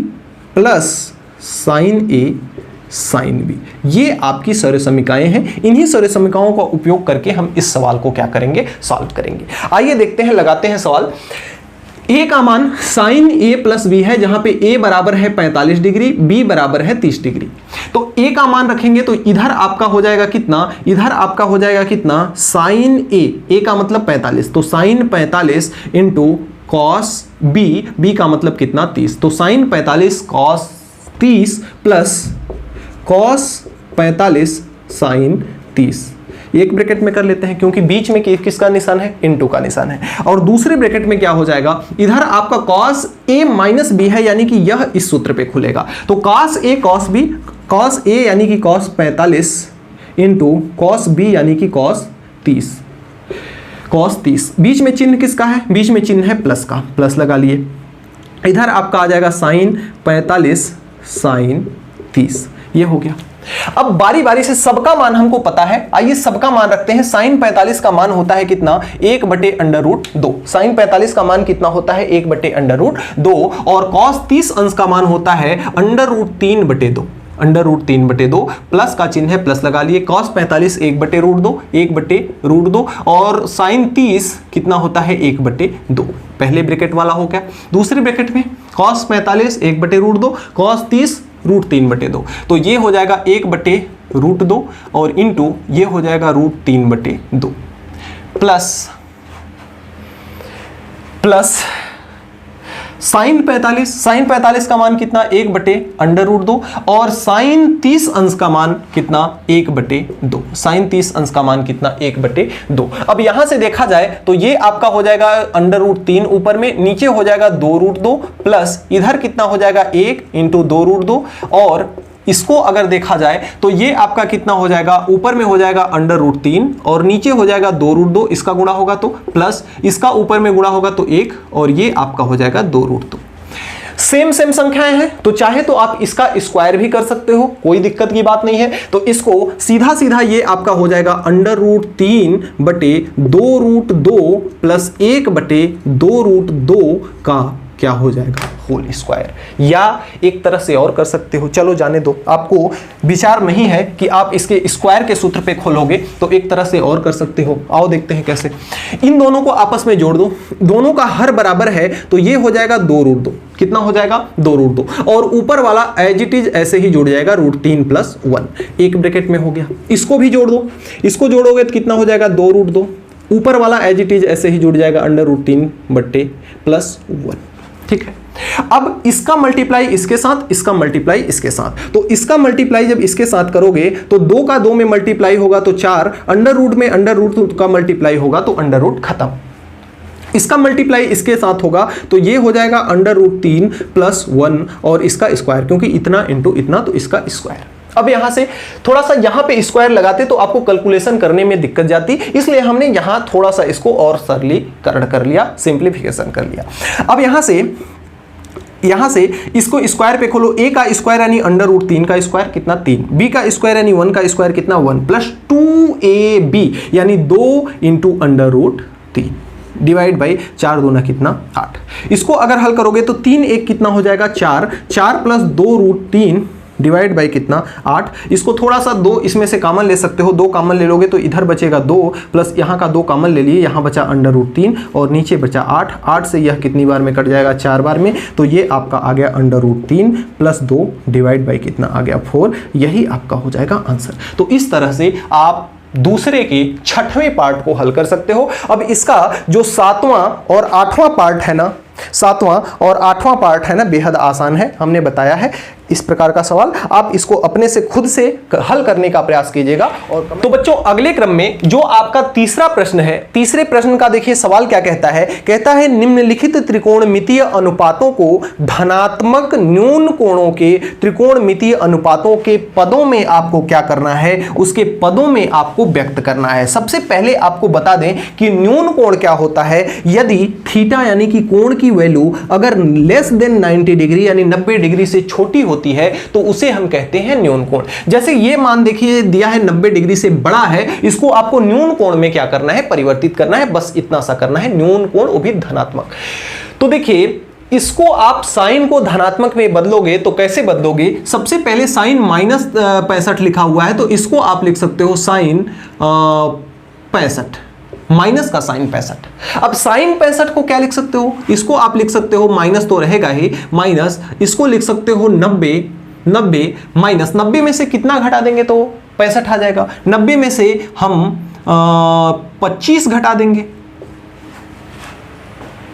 plus sine A sine B। ये आपकी सरसमीकाएं हैं, इन्हीं सरसमीकाओं का उपयोग करके हम इस सवाल को क्या करेंगे, सॉल्व करेंगे। आइए देखते हैं, लगाते हैं सवाल। A का मान साइन A + B है, जहां पे A बराबर है 45 डिग्री, B बराबर है 30 डिग्री। तो A का मान रखेंगे तो इधर आपका हो जाएगा कितना, इधर आपका हो जाएगा कितना, साइन A का मतलब 45, तो साइन 45 × cos B का मतलब कितना 30, तो sine 45 cos 30 plus cos 45 sine 30, एक ब्रैकेट में कर लेते हैं क्योंकि बीच में किसका निशान है, इनटू का निशान है, और दूसरे ब्रैकेट में क्या हो जाएगा, इधर आपका cos A - B है, यानी कि यह इस सूत्र पे खुलेगा, तो cos A cos B, cos A यानी कि cos 45 × cos B यानी कि cos 30, cos 30, बीच में चिन्ह किसका है, बीच में चिन्ह है प्लस का, प्लस लगा लिए। इधर आपका आ जाएगा साइन 45 साइन 30, ये हो गया। अब बारी बारी से सबका मान हमको पता है, आइए सबका मान रखते हैं। साइन 45 का मान होता है कितना, 1/√2, साइन 45 का मान कितना होता है 1/√2, और cos 30 अंश का मान होता है √3/2, √3/2, प्लस का चिन्ह है, प्लस लगा लिए। cos 45 1/√2, 1/√2, और साइन 30 कितना होता है 1/2, पहले ब्रैकेट वाला हो गया। दूसरे ब्रैकेट में cos 45 1/√2, cos 30 √3/2, तो ये हो जाएगा 1/√2 और इंटू ये हो जाएगा √3/2। प्लस साइन 45 का मान कितना 1/√2 और साइन 30 अंश का मान कितना 1/2। साइन 30 अंश का मान कितना 1/2। अब यहां से देखा जाए तो ये आपका हो जाएगा √3 ऊपर में, नीचे हो जाएगा 2√2 प्लस इधर कितना हो जाएगा 1 × 2√2 और इसको अगर देखा जाए तो ये आपका कितना हो जाएगा, ऊपर में हो जाएगा √3 और नीचे हो जाएगा 2√2, इसका गुणा होगा तो प्लस इसका ऊपर में गुणा होगा तो 1 और ये आपका हो जाएगा 2√2। सेम संख्याएं हैं तो चाहे तो आप इसका स्क्वायर भी कर सकते हो, कोई दिक्कत की बात नहीं है। तो इसको सीधा ये आपका हो जाएगा √3/2√2 प्लस 1/2√2 का क्या हो जाएगा होल स्क्वायर। या एक तरह से और कर सकते हो, चलो जाने दो, आपको विचार नहीं है कि आप इसके स्क्वायर के सूत्र पे खोलोगे, तो एक तरह से और कर सकते हो। आओ देखते हैं कैसे। इन दोनों को आपस में जोड़ दो, दोनों का हर बराबर है तो ये हो जाएगा 2√2। कितना हो जाएगा 2√2 और ऊपर वाला एज इट इज ऐसे ही जुड़ जाएगा √3 + 1, एक ब्रैकेट में हो गया। इसको भी जोड़ दो, इसको जोड़ोगे तो कितना हो जाएगा 2√2, ऊपर वाला एज इट इज ऐसे ही जुड़ जाएगा √3 + 1। ठीक है, अब इसका मल्टीप्लाई इसके साथ, इसका मल्टीप्लाई इसके साथ, तो इसका मल्टीप्लाई जब इसके साथ करोगे तो 2 का 2 में मल्टीप्लाई होगा तो 4, अंडर में √2 का मल्टीप्लाई होगा तो √ खत्म। इसका मल्टीप्लाई इसके साथ होगा तो ये हो जाएगा √3 + 1 और इसका स्क्वायर, क्योंकि इतना इंटू इतना तो इसका स्क्वायर। अब यहां से थोड़ा सा यहां पे स्क्वायर लगाते तो आपको कैलकुलेशन करने में दिक्कत जाती, इसलिए हमने यहां थोड़ा सा इसको और सरलीकरण कर लिया, सिंप्लीफिकेशन कर लिया। अब यहां से इसको स्क्वायर पे खोलो, a का स्क्वायर यानी √3 का स्क्वायर कितना 3, b का स्क्वायर यानी 1 का स्क्वायर कितना 1 प्लस 2ab यानी 2 × √3 डिवाइड बाई 4 दूना कितना 8। इसको अगर हल करोगे तो 3 1 कितना हो जाएगा 4 प्लस 2√3 डिवाइड बाई कितना 8। इसको थोड़ा सा 2 इसमें से कॉमन ले सकते हो, 2 कॉमन ले लोगे तो इधर बचेगा 2 प्लस यहाँ का 2 कॉमन ले लिए, यहाँ बचा √3 और नीचे बचा 8 से यह कितनी बार में कट जाएगा 4 बार में, तो ये आपका आ गया √3 + 2 डिवाइड बाई कितना आ गया 4। यही आपका हो जाएगा आंसर। तो इस तरह से आप दूसरे के 6वें पार्ट को हल कर सकते हो। अब इसका जो 7वां और 8वां पार्ट है ना, 7वां और 8वां पार्ट है ना, बेहद आसान है, हमने बताया है। इस प्रकार का सवाल आप इसको अपने से खुद से हल करने का प्रयास कीजिएगा। और तो बच्चों अगले क्रम में जो आपका तीसरा प्रश्न है, तीसरे प्रश्न का देखिए सवाल क्या कहता है। कहता है निम्नलिखित त्रिकोणमितीय अनुपातों को धनात्मक न्यून कोणों के त्रिकोणमितीय अनुपातों के पदों में आपको क्या करना है, उसके पदों में आपको व्यक्त करना है। सबसे पहले आपको बता दें कि न्यून कोण क्या होता है। यदि थीटा यानी कि कोण की वैल्यू अगर लेस देन 90 डिग्री यानी 90 डिग्री से छोटी होती है तो उसे हम कहते हैं न्यून कोण। जैसे ये मान देखिए दिया है 90 डिग्री से बड़ा है, इसको आपको न्यून कोण में क्या करना है, परिवर्तित करना है, बस इतना सा करना है, न्यून कोण वो भी धनात्मक। तो देखिए इसको आप साइन को धनात्मक में बदलोगे तो कैसे बदलोगे। सबसे पहले साइन -65 लिखा हुआ है तो इसको आप लिख सकते हो साइन 65, माइनस का साइन 65। अब साइन 65 को क्या लिख सकते हो, इसको आप लिख सकते हो, माइनस तो रहेगा ही, माइनस इसको लिख सकते हो 90 माइनस 90 में से कितना घटा देंगे तो 65 आ जाएगा। 90 में से हम 25 घटा देंगे,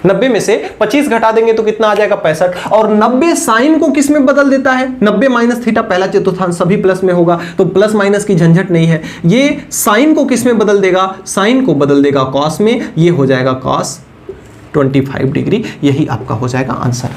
90 में से 25 घटा देंगे तो कितना आ जाएगा 65। और 90 साइन को किस में बदल देता है, 90 माइनस थीटा, पहला चतुर्थांश सभी प्लस में होगा तो प्लस माइनस की झंझट नहीं है। ये साइन को किस में बदल देगा, साइन को बदल देगा कॉस में, ये हो जाएगा कॉस 25 डिग्री। यही आपका हो जाएगा आंसर।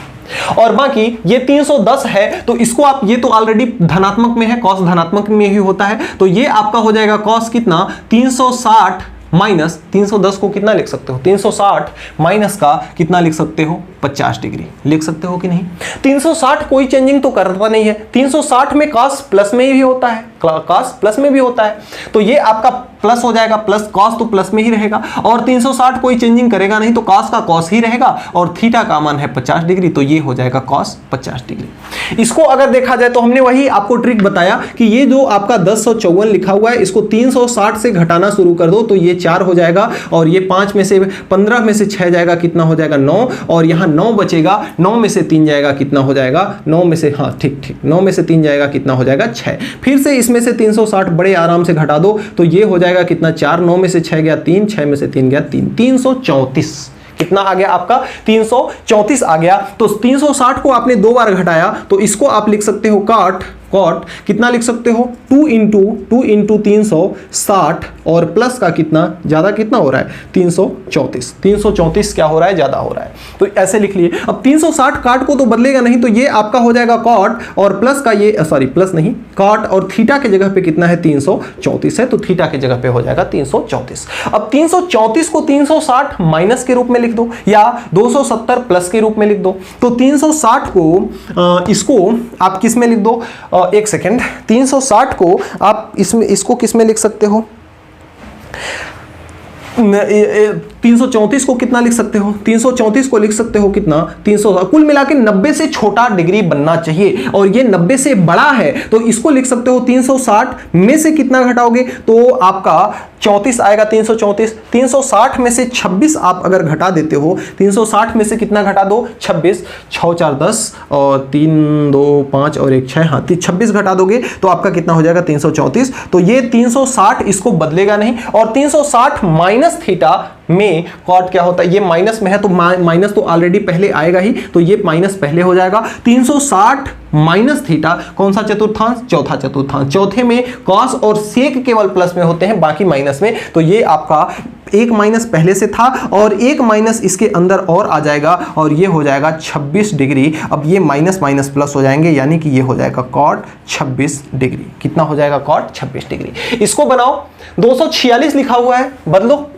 और बाकी ये 310 है तो इसको आप, ये तो ऑलरेडी धनात्मक में है, कॉस धनात्मक में ही होता है, तो ये आपका हो जाएगा कॉस कितना 360 माइनस 310 को कितना लिख सकते हो, 360 माइनस का कितना लिख सकते हो 50 डिग्री लिख सकते हो कि नहीं। 360 कोई चेंजिंग तो करता नहीं है, 360 में कॉस प्लस में भी होता है, कॉस प्लस में भी होता है, तो ये आपका प्लस हो जाएगा, प्लस कॉस तो प्लस में ही रहेगा। और 360 कोई चेंजिंग करेगा नहीं तो कॉस का कॉस ही रहेगा और थीटा का मान है 50 डिग्री तो ये हो जाएगा कॉस 50 डिग्री। इसको अगर देखा जाए तो हमने वही आपको ट्रिक बताया कि ये जो आपका 1054 लिखा हुआ है इसको 360 से घटाना शुरू कर दो तो ये 4 हो जाएगा और ये 5 में से 15 में से 6 जाएगा, कितना हो जाएगा 9 और यहाँ 9 बचेगा, 9 में से 3 जाएगा, कितना हो जाएगा 9 में से, हाँ ठीक 9 में से 3 जाएगा, कितना हो जाएगा 6। फिर से इसमें से 360 बड़े आराम से घटा दो तो ये हो जाएगा जाएगा कितना 4, 9 में से 6 गया 3, 6 में से 3 गया 3, 334। कितना आ गया आपका 334 आ गया। तो 360 को आपने 2 बार घटाया तो इसको आप लिख सकते हो कॉट कितना लिख सकते हो 2 इंटू 360 और प्लस का कितना ज्यादा कितना हो रहा है 334 क्या हो रहा है ज्यादा हो रहा है, तो ऐसे लिख लिए। अब 360 काट को तो बदलेगा नहीं, तो ये आपका हो जाएगा कॉट और प्लस का ये सॉरी प्लस नहीं कॉट और थीटा के जगह पे कितना है 334 है, तो थीटा के जगह पे हो जाएगा 334। अब 334 को 360 माइनस के रूप में लिख दो या 270 प्लस के रूप में लिख दो। तो 360 को इसको आप किस में लिख दो, एक सेकेंड, 360 को आप इसको किस में लिख सकते हो, 334 को कितना लिख सकते हो, 334 को लिख सकते हो कितना 300, कुल मिला के 90 से छोटा डिग्री बनना चाहिए और ये 90 से बड़ा है, तो इसको लिख सकते हो 360 में से कितना घटाओगे तो आपका 34 आएगा 334। 360 में से 26 आप अगर घटा देते हो, 360 में से कितना घटा दो 26, 6 4 10 और 3 2 5 और 1 6, हाँ 26 घटा दोगे तो आपका कितना हो जाएगा 334। तो ये 360 इसको बदलेगा नहीं और 360 माइनस थीटा में कॉट क्या होता है, ये माइनस में है तो माइनस तो ऑलरेडी पहले आएगा ही, तो ये माइनस पहले हो जाएगा। 360 माइनस थीटा कौन सा चतुर्थांश, चौथा चतुर्थांश, चौथे में कॉस और सेक केवल प्लस में होते हैं बाकी माइनस में, तो ये आपका एक माइनस पहले से था और एक माइनस इसके अंदर और आ जाएगा और ये हो जाएगा 26 डिग्री। अब ये माइनस माइनस प्लस हो जाएंगे यानी कि ये हो जाएगा कॉट 26 डिग्री। कितना हो जाएगा कॉट 26 डिग्री। इसको बनाओ, 246 लिखा हुआ है बदलो,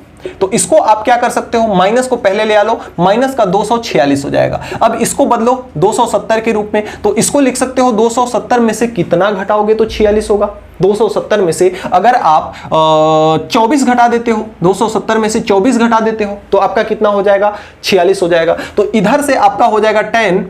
तो इसको आप क्या कर सकते हो, माइनस को पहले ले आ लो, माइनस का 246 हो जाएगा। अब इसको बदलो 270 के रूप में, तो इसको लिख सकते हो 270 में से कितना घटाओगे तो 46 होगा। 270 में से अगर आप 24 घटा देते हो, 270 में से 24 घटा देते हो तो आपका कितना हो जाएगा 46 हो जाएगा। तो इधर से आपका हो जाएगा 10।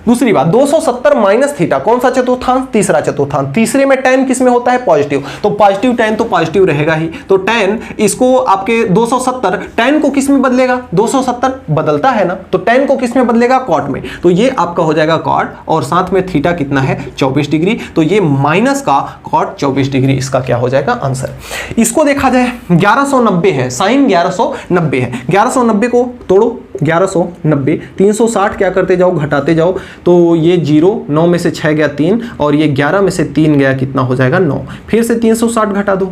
दूसरी बात 270 माइनस थीटा कौन सा चतुर्थांश, तीसरा चतुर्थांश, तीसरे में tan किस में होता है पॉजिटिव, तो पॉजिटिव tan तो पॉजिटिव रहेगा ही, तो tan इसको आपके 270 tan को किस में बदलेगा, 270 बदलता है ना, तो tan को किस में बदलेगा कॉट में, तो ये आपका हो जाएगा कॉट और साथ में थीटा कितना है 24 डिग्री, तो ये माइनस का कॉट 24 डिग्री इसका क्या हो जाएगा आंसर। इसको देखा जाए 1190 है, साइन 1190 है, 1190 को तोड़ो 1190, 360 क्या करते जाओ घटाते जाओ, तो ये 0, 9 में से 6 गया 3 और ये 11 में से 3 गया कितना हो जाएगा 9, फिर से 360 घटा दो,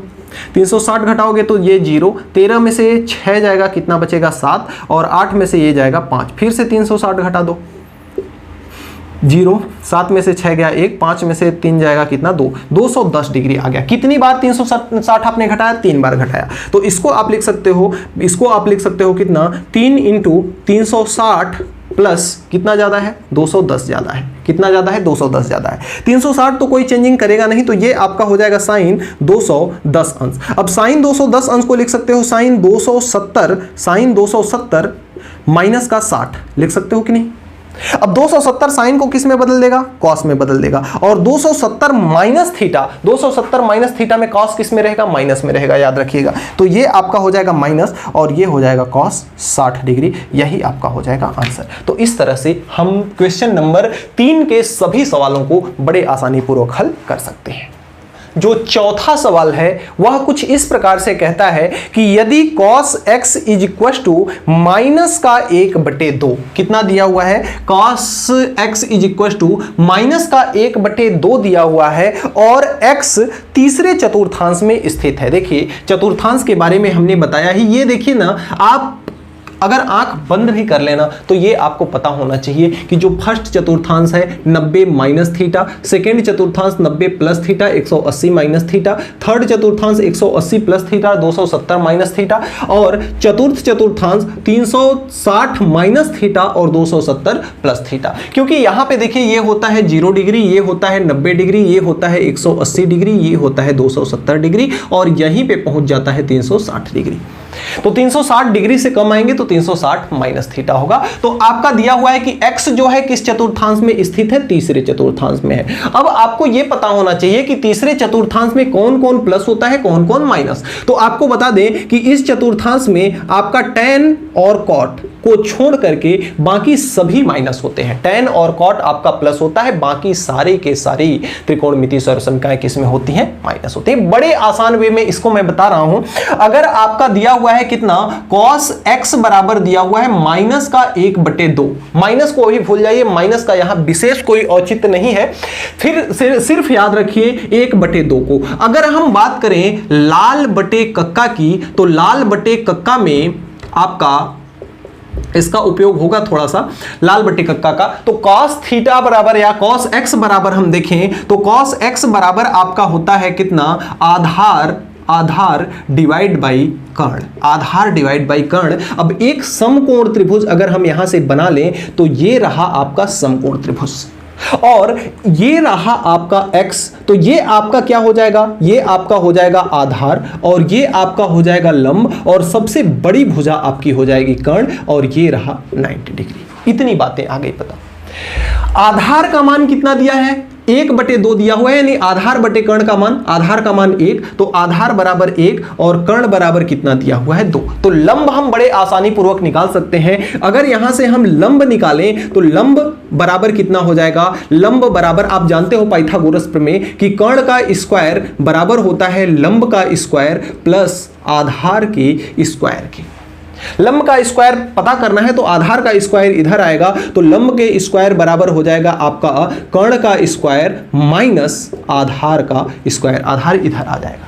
360 घटाओगे तो ये 0, 13 में से 6 जाएगा कितना बचेगा 7 और 8 में से ये जाएगा 5, फिर से 360 घटा दो, 0, 7 में से 6 गया 1, 5 में से 3 जाएगा कितना 2, 210 डिग्री आ गया। कितनी बार 360 आपने घटाया, 3 बार घटाया, तो इसको आप लिख सकते हो कितना 3 इंटू 360 प्लस कितना ज्यादा है 210 ज्यादा है, कितना ज्यादा है 210 ज्यादा है, 360 तो कोई चेंजिंग करेगा नहीं, तो ये आपका हो जाएगा साइन 210 अंश। अब साइन 210 अंश को लिख सकते हो साइन 270 माइनस का 60 लिख सकते हो कि नहीं। अब 270 साइन को किस में बदल देगा, कॉस में बदल देगा, और 270 माइनस थीटा में कॉस किस में रहेगा, माइनस में रहेगा, याद रखिएगा। तो ये आपका हो जाएगा माइनस और ये हो जाएगा कॉस 60 डिग्री, यही आपका हो जाएगा आंसर। तो इस तरह से हम क्वेश्चन नंबर 3 के सभी सवालों को बड़े आसानी पूर्वक हल कर सकते हैं। जो चौथा सवाल है वह कुछ इस प्रकार से कहता है कि यदि cos x is equal to minus का 1/2, कितना दिया हुआ है, cos x is equal to minus का 1/2 दिया हुआ है और x तीसरे चतुर्थांश में स्थित है। देखिए चतुर्थांश के बारे में हमने बताया ही, ये देखिए ना, आप अगर आंख बंद भी कर लेना तो ये आपको पता होना चाहिए कि जो फर्स्ट चतुर्थांश है 90 माइनस थीटा, सेकेंड चतुर्थांश 90 plus theta 180 minus theta, third चतुर्थांश 180 प्लस थीटा 270 माइनस थीटा और चतुर्थ चतुर्थांश 360 माइनस थीटा और 270 प्लस थीटा। क्योंकि यहाँ पे देखिए ये होता है 0 डिग्री, ये होता है 90 डिग्री, ये होता है 180 डिग्री, ये होता है 270 डिग्री और यहीं पे पहुंच जाता है 360 डिग्री। तो 360 डिग्री से कम आएंगे तो 360 माइनस थीटा होगा। तो आपका दिया हुआ है कि x जो है किस चतुर्थांश में स्थित है, तीसरे चतुर्थांश में है। अब आपको यह पता होना चाहिए कि तीसरे चतुर्थांश में कौन कौन प्लस होता है, कौन कौन माइनस। तो आपको बता दें कि इस चतुर्थांश में आपका tan और cot को छोड़ करके बाकी सभी माइनस होते हैं। tan और cot आपका प्लस होता है, बाकी सारे के सारी त्रिकोणमितीय सर्वसमीकरण किसमें होती हैं? माइनस होती है। बड़े आसान वे में इसको मैं बता रहा हूं। अगर आपका दिया हुआ है कितना, cos x बराबर दिया हुआ है माइनस का 1/2, माइनस को अभी भूल जाइए, माइनस का यहां विशेष कोई औचित्य नहीं है, फिर सिर्फ याद रखिए 1/2 को। अगर हम बात करें लाल बटे कक्का की, तो लाल बटे कक्का में आपका इसका उपयोग होगा थोड़ा सा लाल बटे कक्का का। तो cos थीटा बराबर या cos x बराबर हम देखें तो cos x बराबर आपका होता है कितना, आधार डिवाइड बाई कर्ण, आधार डिवाइड बाई कर्ण। अब एक समकोण त्रिभुज अगर हम यहां से बना लें तो ये रहा आपका समकोण त्रिभुज और ये रहा आपका x, तो ये आपका क्या हो जाएगा, ये आपका हो जाएगा आधार और ये आपका हो जाएगा लंब और सबसे बड़ी भुजा आपकी हो जाएगी कर्ण और ये रहा 90 डिग्री। इतनी बातें आ गई पता। आधार का मान कितना दिया है, 1/2 दिया हुआ है, यानी आधार बटे कर्ण का मान, आधार का मान 1, तो आधार बराबर 1 और कर्ण बराबर कितना दिया हुआ है 2। तो लंब हम बड़े आसानी पूर्वक निकाल सकते हैं। अगर यहां से हम लंब निकालें तो लंब बराबर कितना हो जाएगा, लंब बराबर आप जानते हो पाइथागोरस प्रमेय कि कर्ण का स्क्वायर बराबर होता है लंब का स्क्वायर प्लस आधार के स्क्वायर के। लंब का स्क्वायर पता करना है तो आधार का स्क्वायर इधर आएगा, तो लंब के स्क्वायर बराबर हो जाएगा आपका कर्ण का स्क्वायर माइनस आधार का स्क्वायर, आधार इधर आ जाएगा।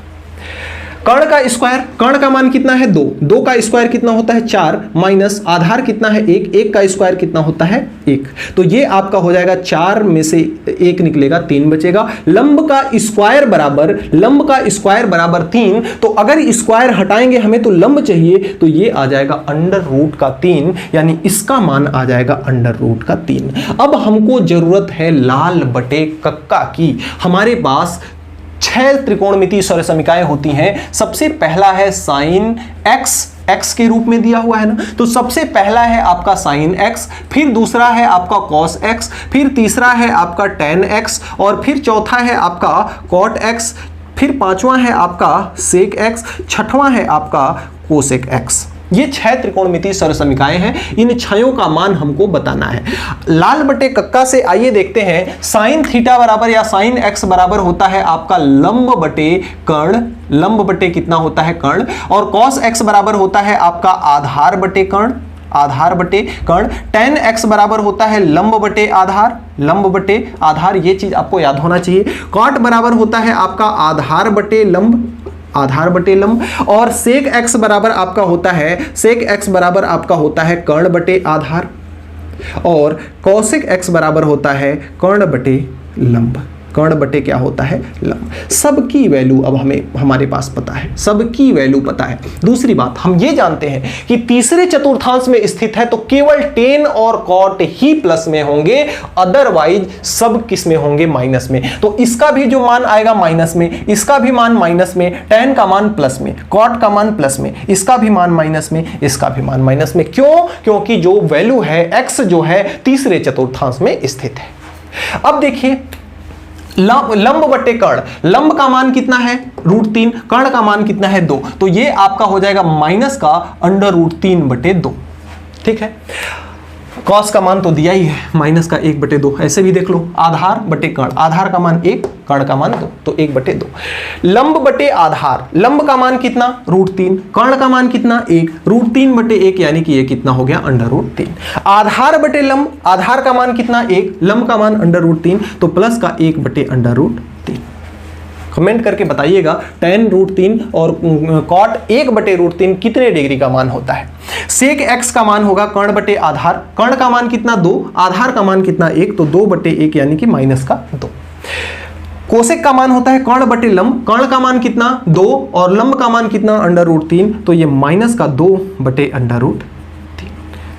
कर्ण का स्क्वायर, कर्ण का मान कितना है 2, 2 का स्क्वायर कितना होता है 4 माइनस आधार कितना है 1, 1 का स्क्वायर कितना होता है 1, तो ये आपका हो जाएगा 4 में से 1 निकलेगा 3 बचेगा। लंब का स्क्वायर बराबर 3, तो अगर स्क्वायर हटाएंगे हमें तो लंब चाहिए, तो ये आ जाएगा √3, यानी इसका मान आ जाएगा √3। अब हमको जरूरत है लाल बटे कक्का की। हमारे पास 6 त्रिकोणमितीय सर्वसमीकरण होती हैं। सबसे पहला है sin x के रूप में दिया हुआ है ना, तो सबसे पहला है आपका sin x, फिर दूसरा है आपका cos x, फिर तीसरा है आपका tan x और फिर चौथा है आपका cot x, फिर पांचवा है आपका sec x, छठवां है आपका cosec x। ये 6 त्रिकोणमितीय सर्वसमीकरण हैं, इन 6 का मान हमको बताना है। लाल बटे कक्का से आइए देखते हैं, sin थीटा बराबर या sin x बराबर होता है आपका लंब बटे कर्ण, लंब बटे कितना होता है कर्ण, और cos x बराबर होता है आपका आधार बटे कर्ण, आधार बटे कर्ण। tan x बराबर होता है लंब बटे आधार, लंब बटे आधार, ये चीज आपको याद होना चाहिए। cot बराबर होता है आपका आधार बटे लंब, आधार बटे लंब, और sec x बराबर आपका होता है, sec x बराबर आपका होता है कर्ण बटे आधार, और cosec x बराबर होता है कर्ण बटे लंब, कर्ण बटे क्या होता है लंब। सबकी वैल्यू अब हमारे पास पता है, सबकी वैल्यू पता है। दूसरी बात हम ये जानते हैं कि तीसरे चतुर्थांश में स्थित है तो केवल tan और cot ही प्लस में होंगे, अदरवाइज सब किस में होंगे, माइनस में। तो इसका भी जो मान आएगा माइनस में, इसका भी मान माइनस में, tan का मान प्लस में, cot का मान प्लस में, इसका भी मान माइनस में, इसका भी मान माइनस में। क्यों? क्योंकि जो वैल्यू है x जो है तीसरे चतुर्थांश में स्थित है। अब देखिए लंब बटे कर्ण, लंब का मान कितना है √3, कर्ण का मान कितना है 2, तो ये आपका हो जाएगा माइनस का √3/2। ठीक है, cos का मान तो दिया ही है माइनस का 1/2, ऐसे भी देख लो। आधार बटे कर्ण, आधार का मान 1, कर्ण का मान 2, तो 1/2। लंब बटे आधार, लंब का मान कितना √3, कर्ण का मान कितना 1, √3/1 यानी कि ये कितना हो गया √3। आधार बटे लंब, आधार का मान कितना 1, लंब का मान √3, तो प्लस का 1/√3। कमेंट करके बताइएगा tan √3 और cot 1/√3 कितने डिग्री का मान होता है। sec x का मान होगा कर्ण बटे आधार, कर्ण का मान कितना 2, आधार का मान कितना 1, तो 2/1 यानी कि माइनस का 2। कोसेक का मान होता है कर्ण बटे लंब, कर्ण का मान कितना 2 और लंब का मान कितना √3, तो ये माइनस का 2/√3।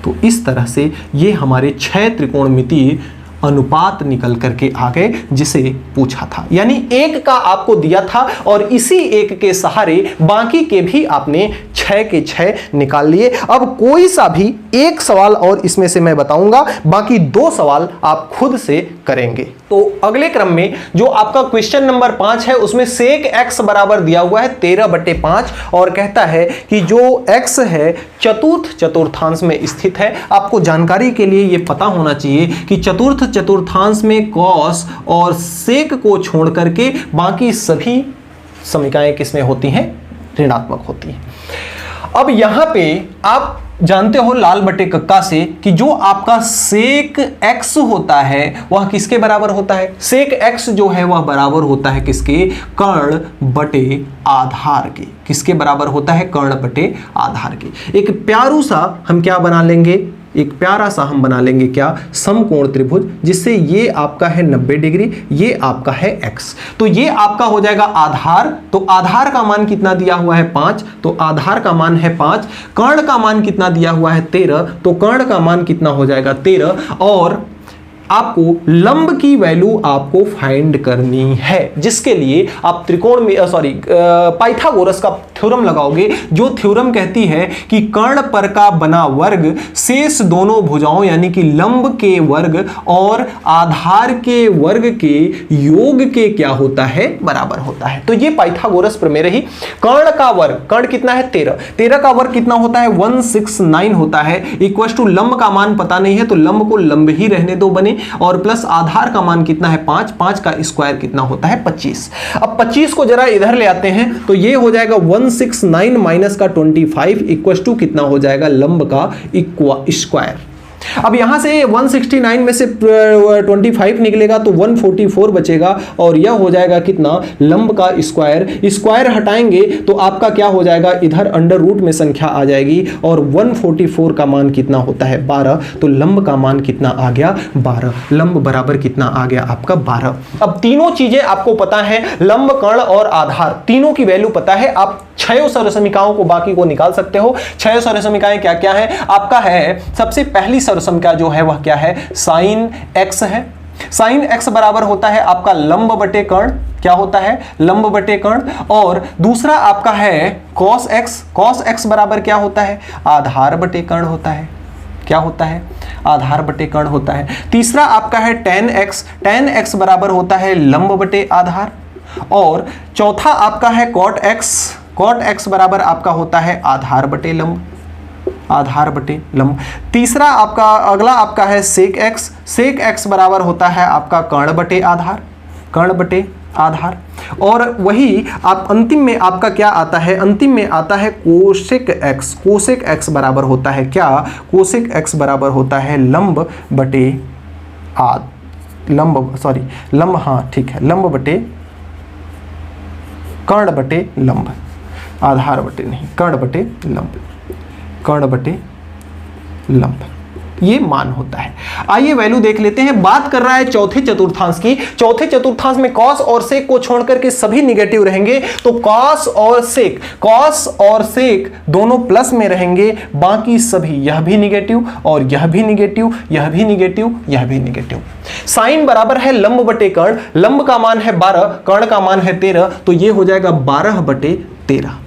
तो इस तरह से ये हमारे 6 त्रिकोणमितीय अनुपात निकल करके आ गए जिसे पूछा था, यानी 1 का आपको दिया था और इसी 1 के सहारे बाकी के भी आपने 6 के 6 निकाल लिए। अब कोई सा भी एक सवाल और इसमें से मैं बताऊंगा, बाकी 2 सवाल आप खुद से करेंगे। तो अगले क्रम में जो आपका क्वेश्चन नंबर 5 है उसमें सेक x बराबर दिया हुआ है 13/5 और कहता है कि जो x है चतुर्थ चतुर्थांश में स्थित है। आपको जानकारी के लिए यह पता होना चाहिए कि चतुर्थ चतुर्थांश में कॉस और सेक को छोड़ करके बाकी सभी समीकरणाएं किसमें होती हैं? ऋणात्मक होती हैं। अब यहां पे आप जानते हो लाल बटे कक्का से कि जो आपका सेक x होता है वह किसके बराबर होता है? सेक x जो है वह बराबर होता है किसके? कर्ण बटे आधार के। किसके बराबर होता है? कर्ण बटे आधार के। एक प्यारू सा हम क्या बना लेंगे? एक प्यारा सा हम बना लेंगे क्या? समकोण त्रिभुज, जिससे ये आपका है 90 डिग्री, ये आपका है x। तो ये आपका हो जाएगा आधार। तो आधार का मान कितना दिया हुआ है? 5। तो आधार का मान है 5। कर्ण का मान कितना दिया हुआ है? 13। तो कर्ण का मान कितना हो जाएगा? 13। और आपको लंब की वैल्यू आपको फाइंड करनी है, जिसके लिए आप त्रिकोण में पाइथागोरस का थ्योरम लगाओगे, जो थ्योरम कहती है कि कर्ण पर का बना वर्ग शेष दोनों भुजाओं यानी कि लंब के वर्ग और आधार के वर्ग के योग के क्या होता है? बराबर होता है। तो ये पाइथागोरस प्रमेय रही। कर्ण का वर्ग, कर्ण कितना है? 13। 13 का वर्ग कितना होता है? 169 होता है। इक्वल टू लंब का मान पता नहीं है तो लंब को लंब ही रहने दो बने, और प्लस आधार का मान कितना है? 5। 5 का स्क्वायर कितना होता है? 25। अब 25 को जरा इधर ले आते हैं तो ये हो जाएगा 169 माइनस का 25 इक्वल टू कितना हो जाएगा? लंब का स्क्वायर। अब यहां से 169 में से 25 निकलेगा तो 144 बचेगा और यह हो जाएगा कितना? लंब का स्क्वायर। स्क्वायर हटाएंगे तो आपका क्या हो जाएगा? इधर अंडर रूट में संख्या आ जाएगी और 144 का मान कितना होता है? 12। तो लंब का मान कितना आ गया? 12। लंब बराबर कितना आ गया? आपका 12। अब तीनों चीजें आपको पता है, लंब, कर्ण और आधार, तीनों की वैल्यू पता है। आप 6 सर्वसमीकाओं को बाकी को निकाल सकते हो। 6 सर्वसमीकाएं क्या क्या है? आपका है सबसे पहली सर्वसमीका जो है वह क्या है? साइन x है। साइन x बराबर होता है आपका लंब बटे कर्ण। क्या होता है? लंब बटे कर्ण। और दूसरा आपका है कॉस x। कॉस x बराबर क्या होता है? आधार बटे कर्ण होता है। क्या होता है? आधार बटे कर्ण होता है। तीसरा आपका है tan x। tan x बराबर होता है लंब बटे आधार। और चौथा आपका है कॉट x। कॉट x बराबर आपका होता है आधार बटे लंब। आधार बटे लंब। तीसरा आपका अगला आपका है सेक x। सेक x बराबर होता है आपका कर्ण बटे आधार। कर्ण बटे आधार। और वही आप अंतिम में आपका क्या आता है? अंतिम में आता है कोसेक x। कोसेक x बराबर होता है क्या? कोसेक x बराबर होता है लंब बटे लंब, हाँ ठीक है, लंब बटे कर्ण बटे लंब। आधार बटे नहीं, कर्ण बटे लंब। कर्ण बटे लंब ये मान होता है। आइए वैल्यू देख लेते हैं। बात कर रहा है चौथे चतुर्थांश की। चौथे चतुर्थांश में कॉस और सेक को छोड़कर के सभी निगेटिव रहेंगे। तो कॉस और सेक दोनों प्लस में रहेंगे, बाकी सभी, यह भी निगेटिव और यह भी निगेटिव, यह भी निगेटिव, यह भी निगेटिव। साइन बराबर है लंब बटे कर्ण। लंब का मान है 12, कर्ण का मान है 13, तो यह हो जाएगा 12/13।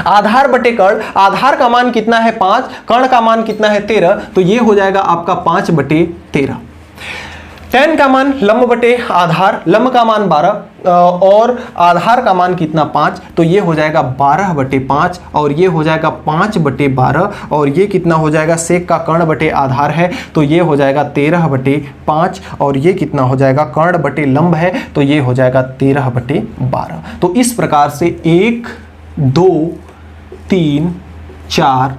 आधार बटे कर्ण, आधार का मान कितना है? 5, कर्ण का मान कितना है? 13, तो ये हो जाएगा आपका 5/13। tan का मान लंब बटे आधार, लंब का मान 12 और आधार का मान कितना? 5, तो ये हो जाएगा 12/5 और ये हो जाएगा 5/12 और ये कितना हो जाएगा? सेक का कर्ण बटे आधार है तो ये हो जाएगा 13/5 और ये कितना हो जाएगा? कर्ण बटे लंब है तो ये हो जाएगा 13/12। तो इस प्रकार से 1 2 3 4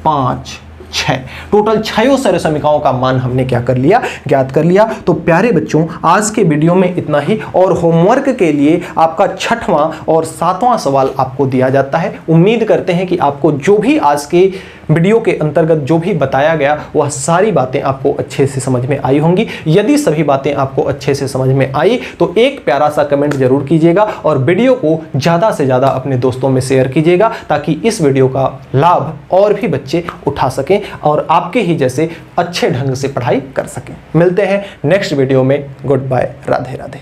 5 6 टोटल 6 सर्वसमीकाओं का मान हमने क्या कर लिया? ज्ञात कर लिया। तो प्यारे बच्चों, आज के वीडियो में इतना ही। और होमवर्क के लिए आपका 6वां और 7वां सवाल आपको दिया जाता है। उम्मीद करते हैं कि आपको जो भी आज के वीडियो के अंतर्गत जो भी बताया गया वह सारी बातें आपको अच्छे से समझ में आई होंगी। यदि सभी बातें आपको अच्छे से समझ में आई तो एक प्यारा सा कमेंट जरूर कीजिएगा और वीडियो को ज़्यादा से ज़्यादा अपने दोस्तों में शेयर कीजिएगा ताकि इस वीडियो का लाभ और भी बच्चे उठा सकें और आपके ही जैसे अच्छे ढंग से पढ़ाई कर सकें। मिलते हैं नेक्स्ट वीडियो में। Goodbye, Radhe Radhe.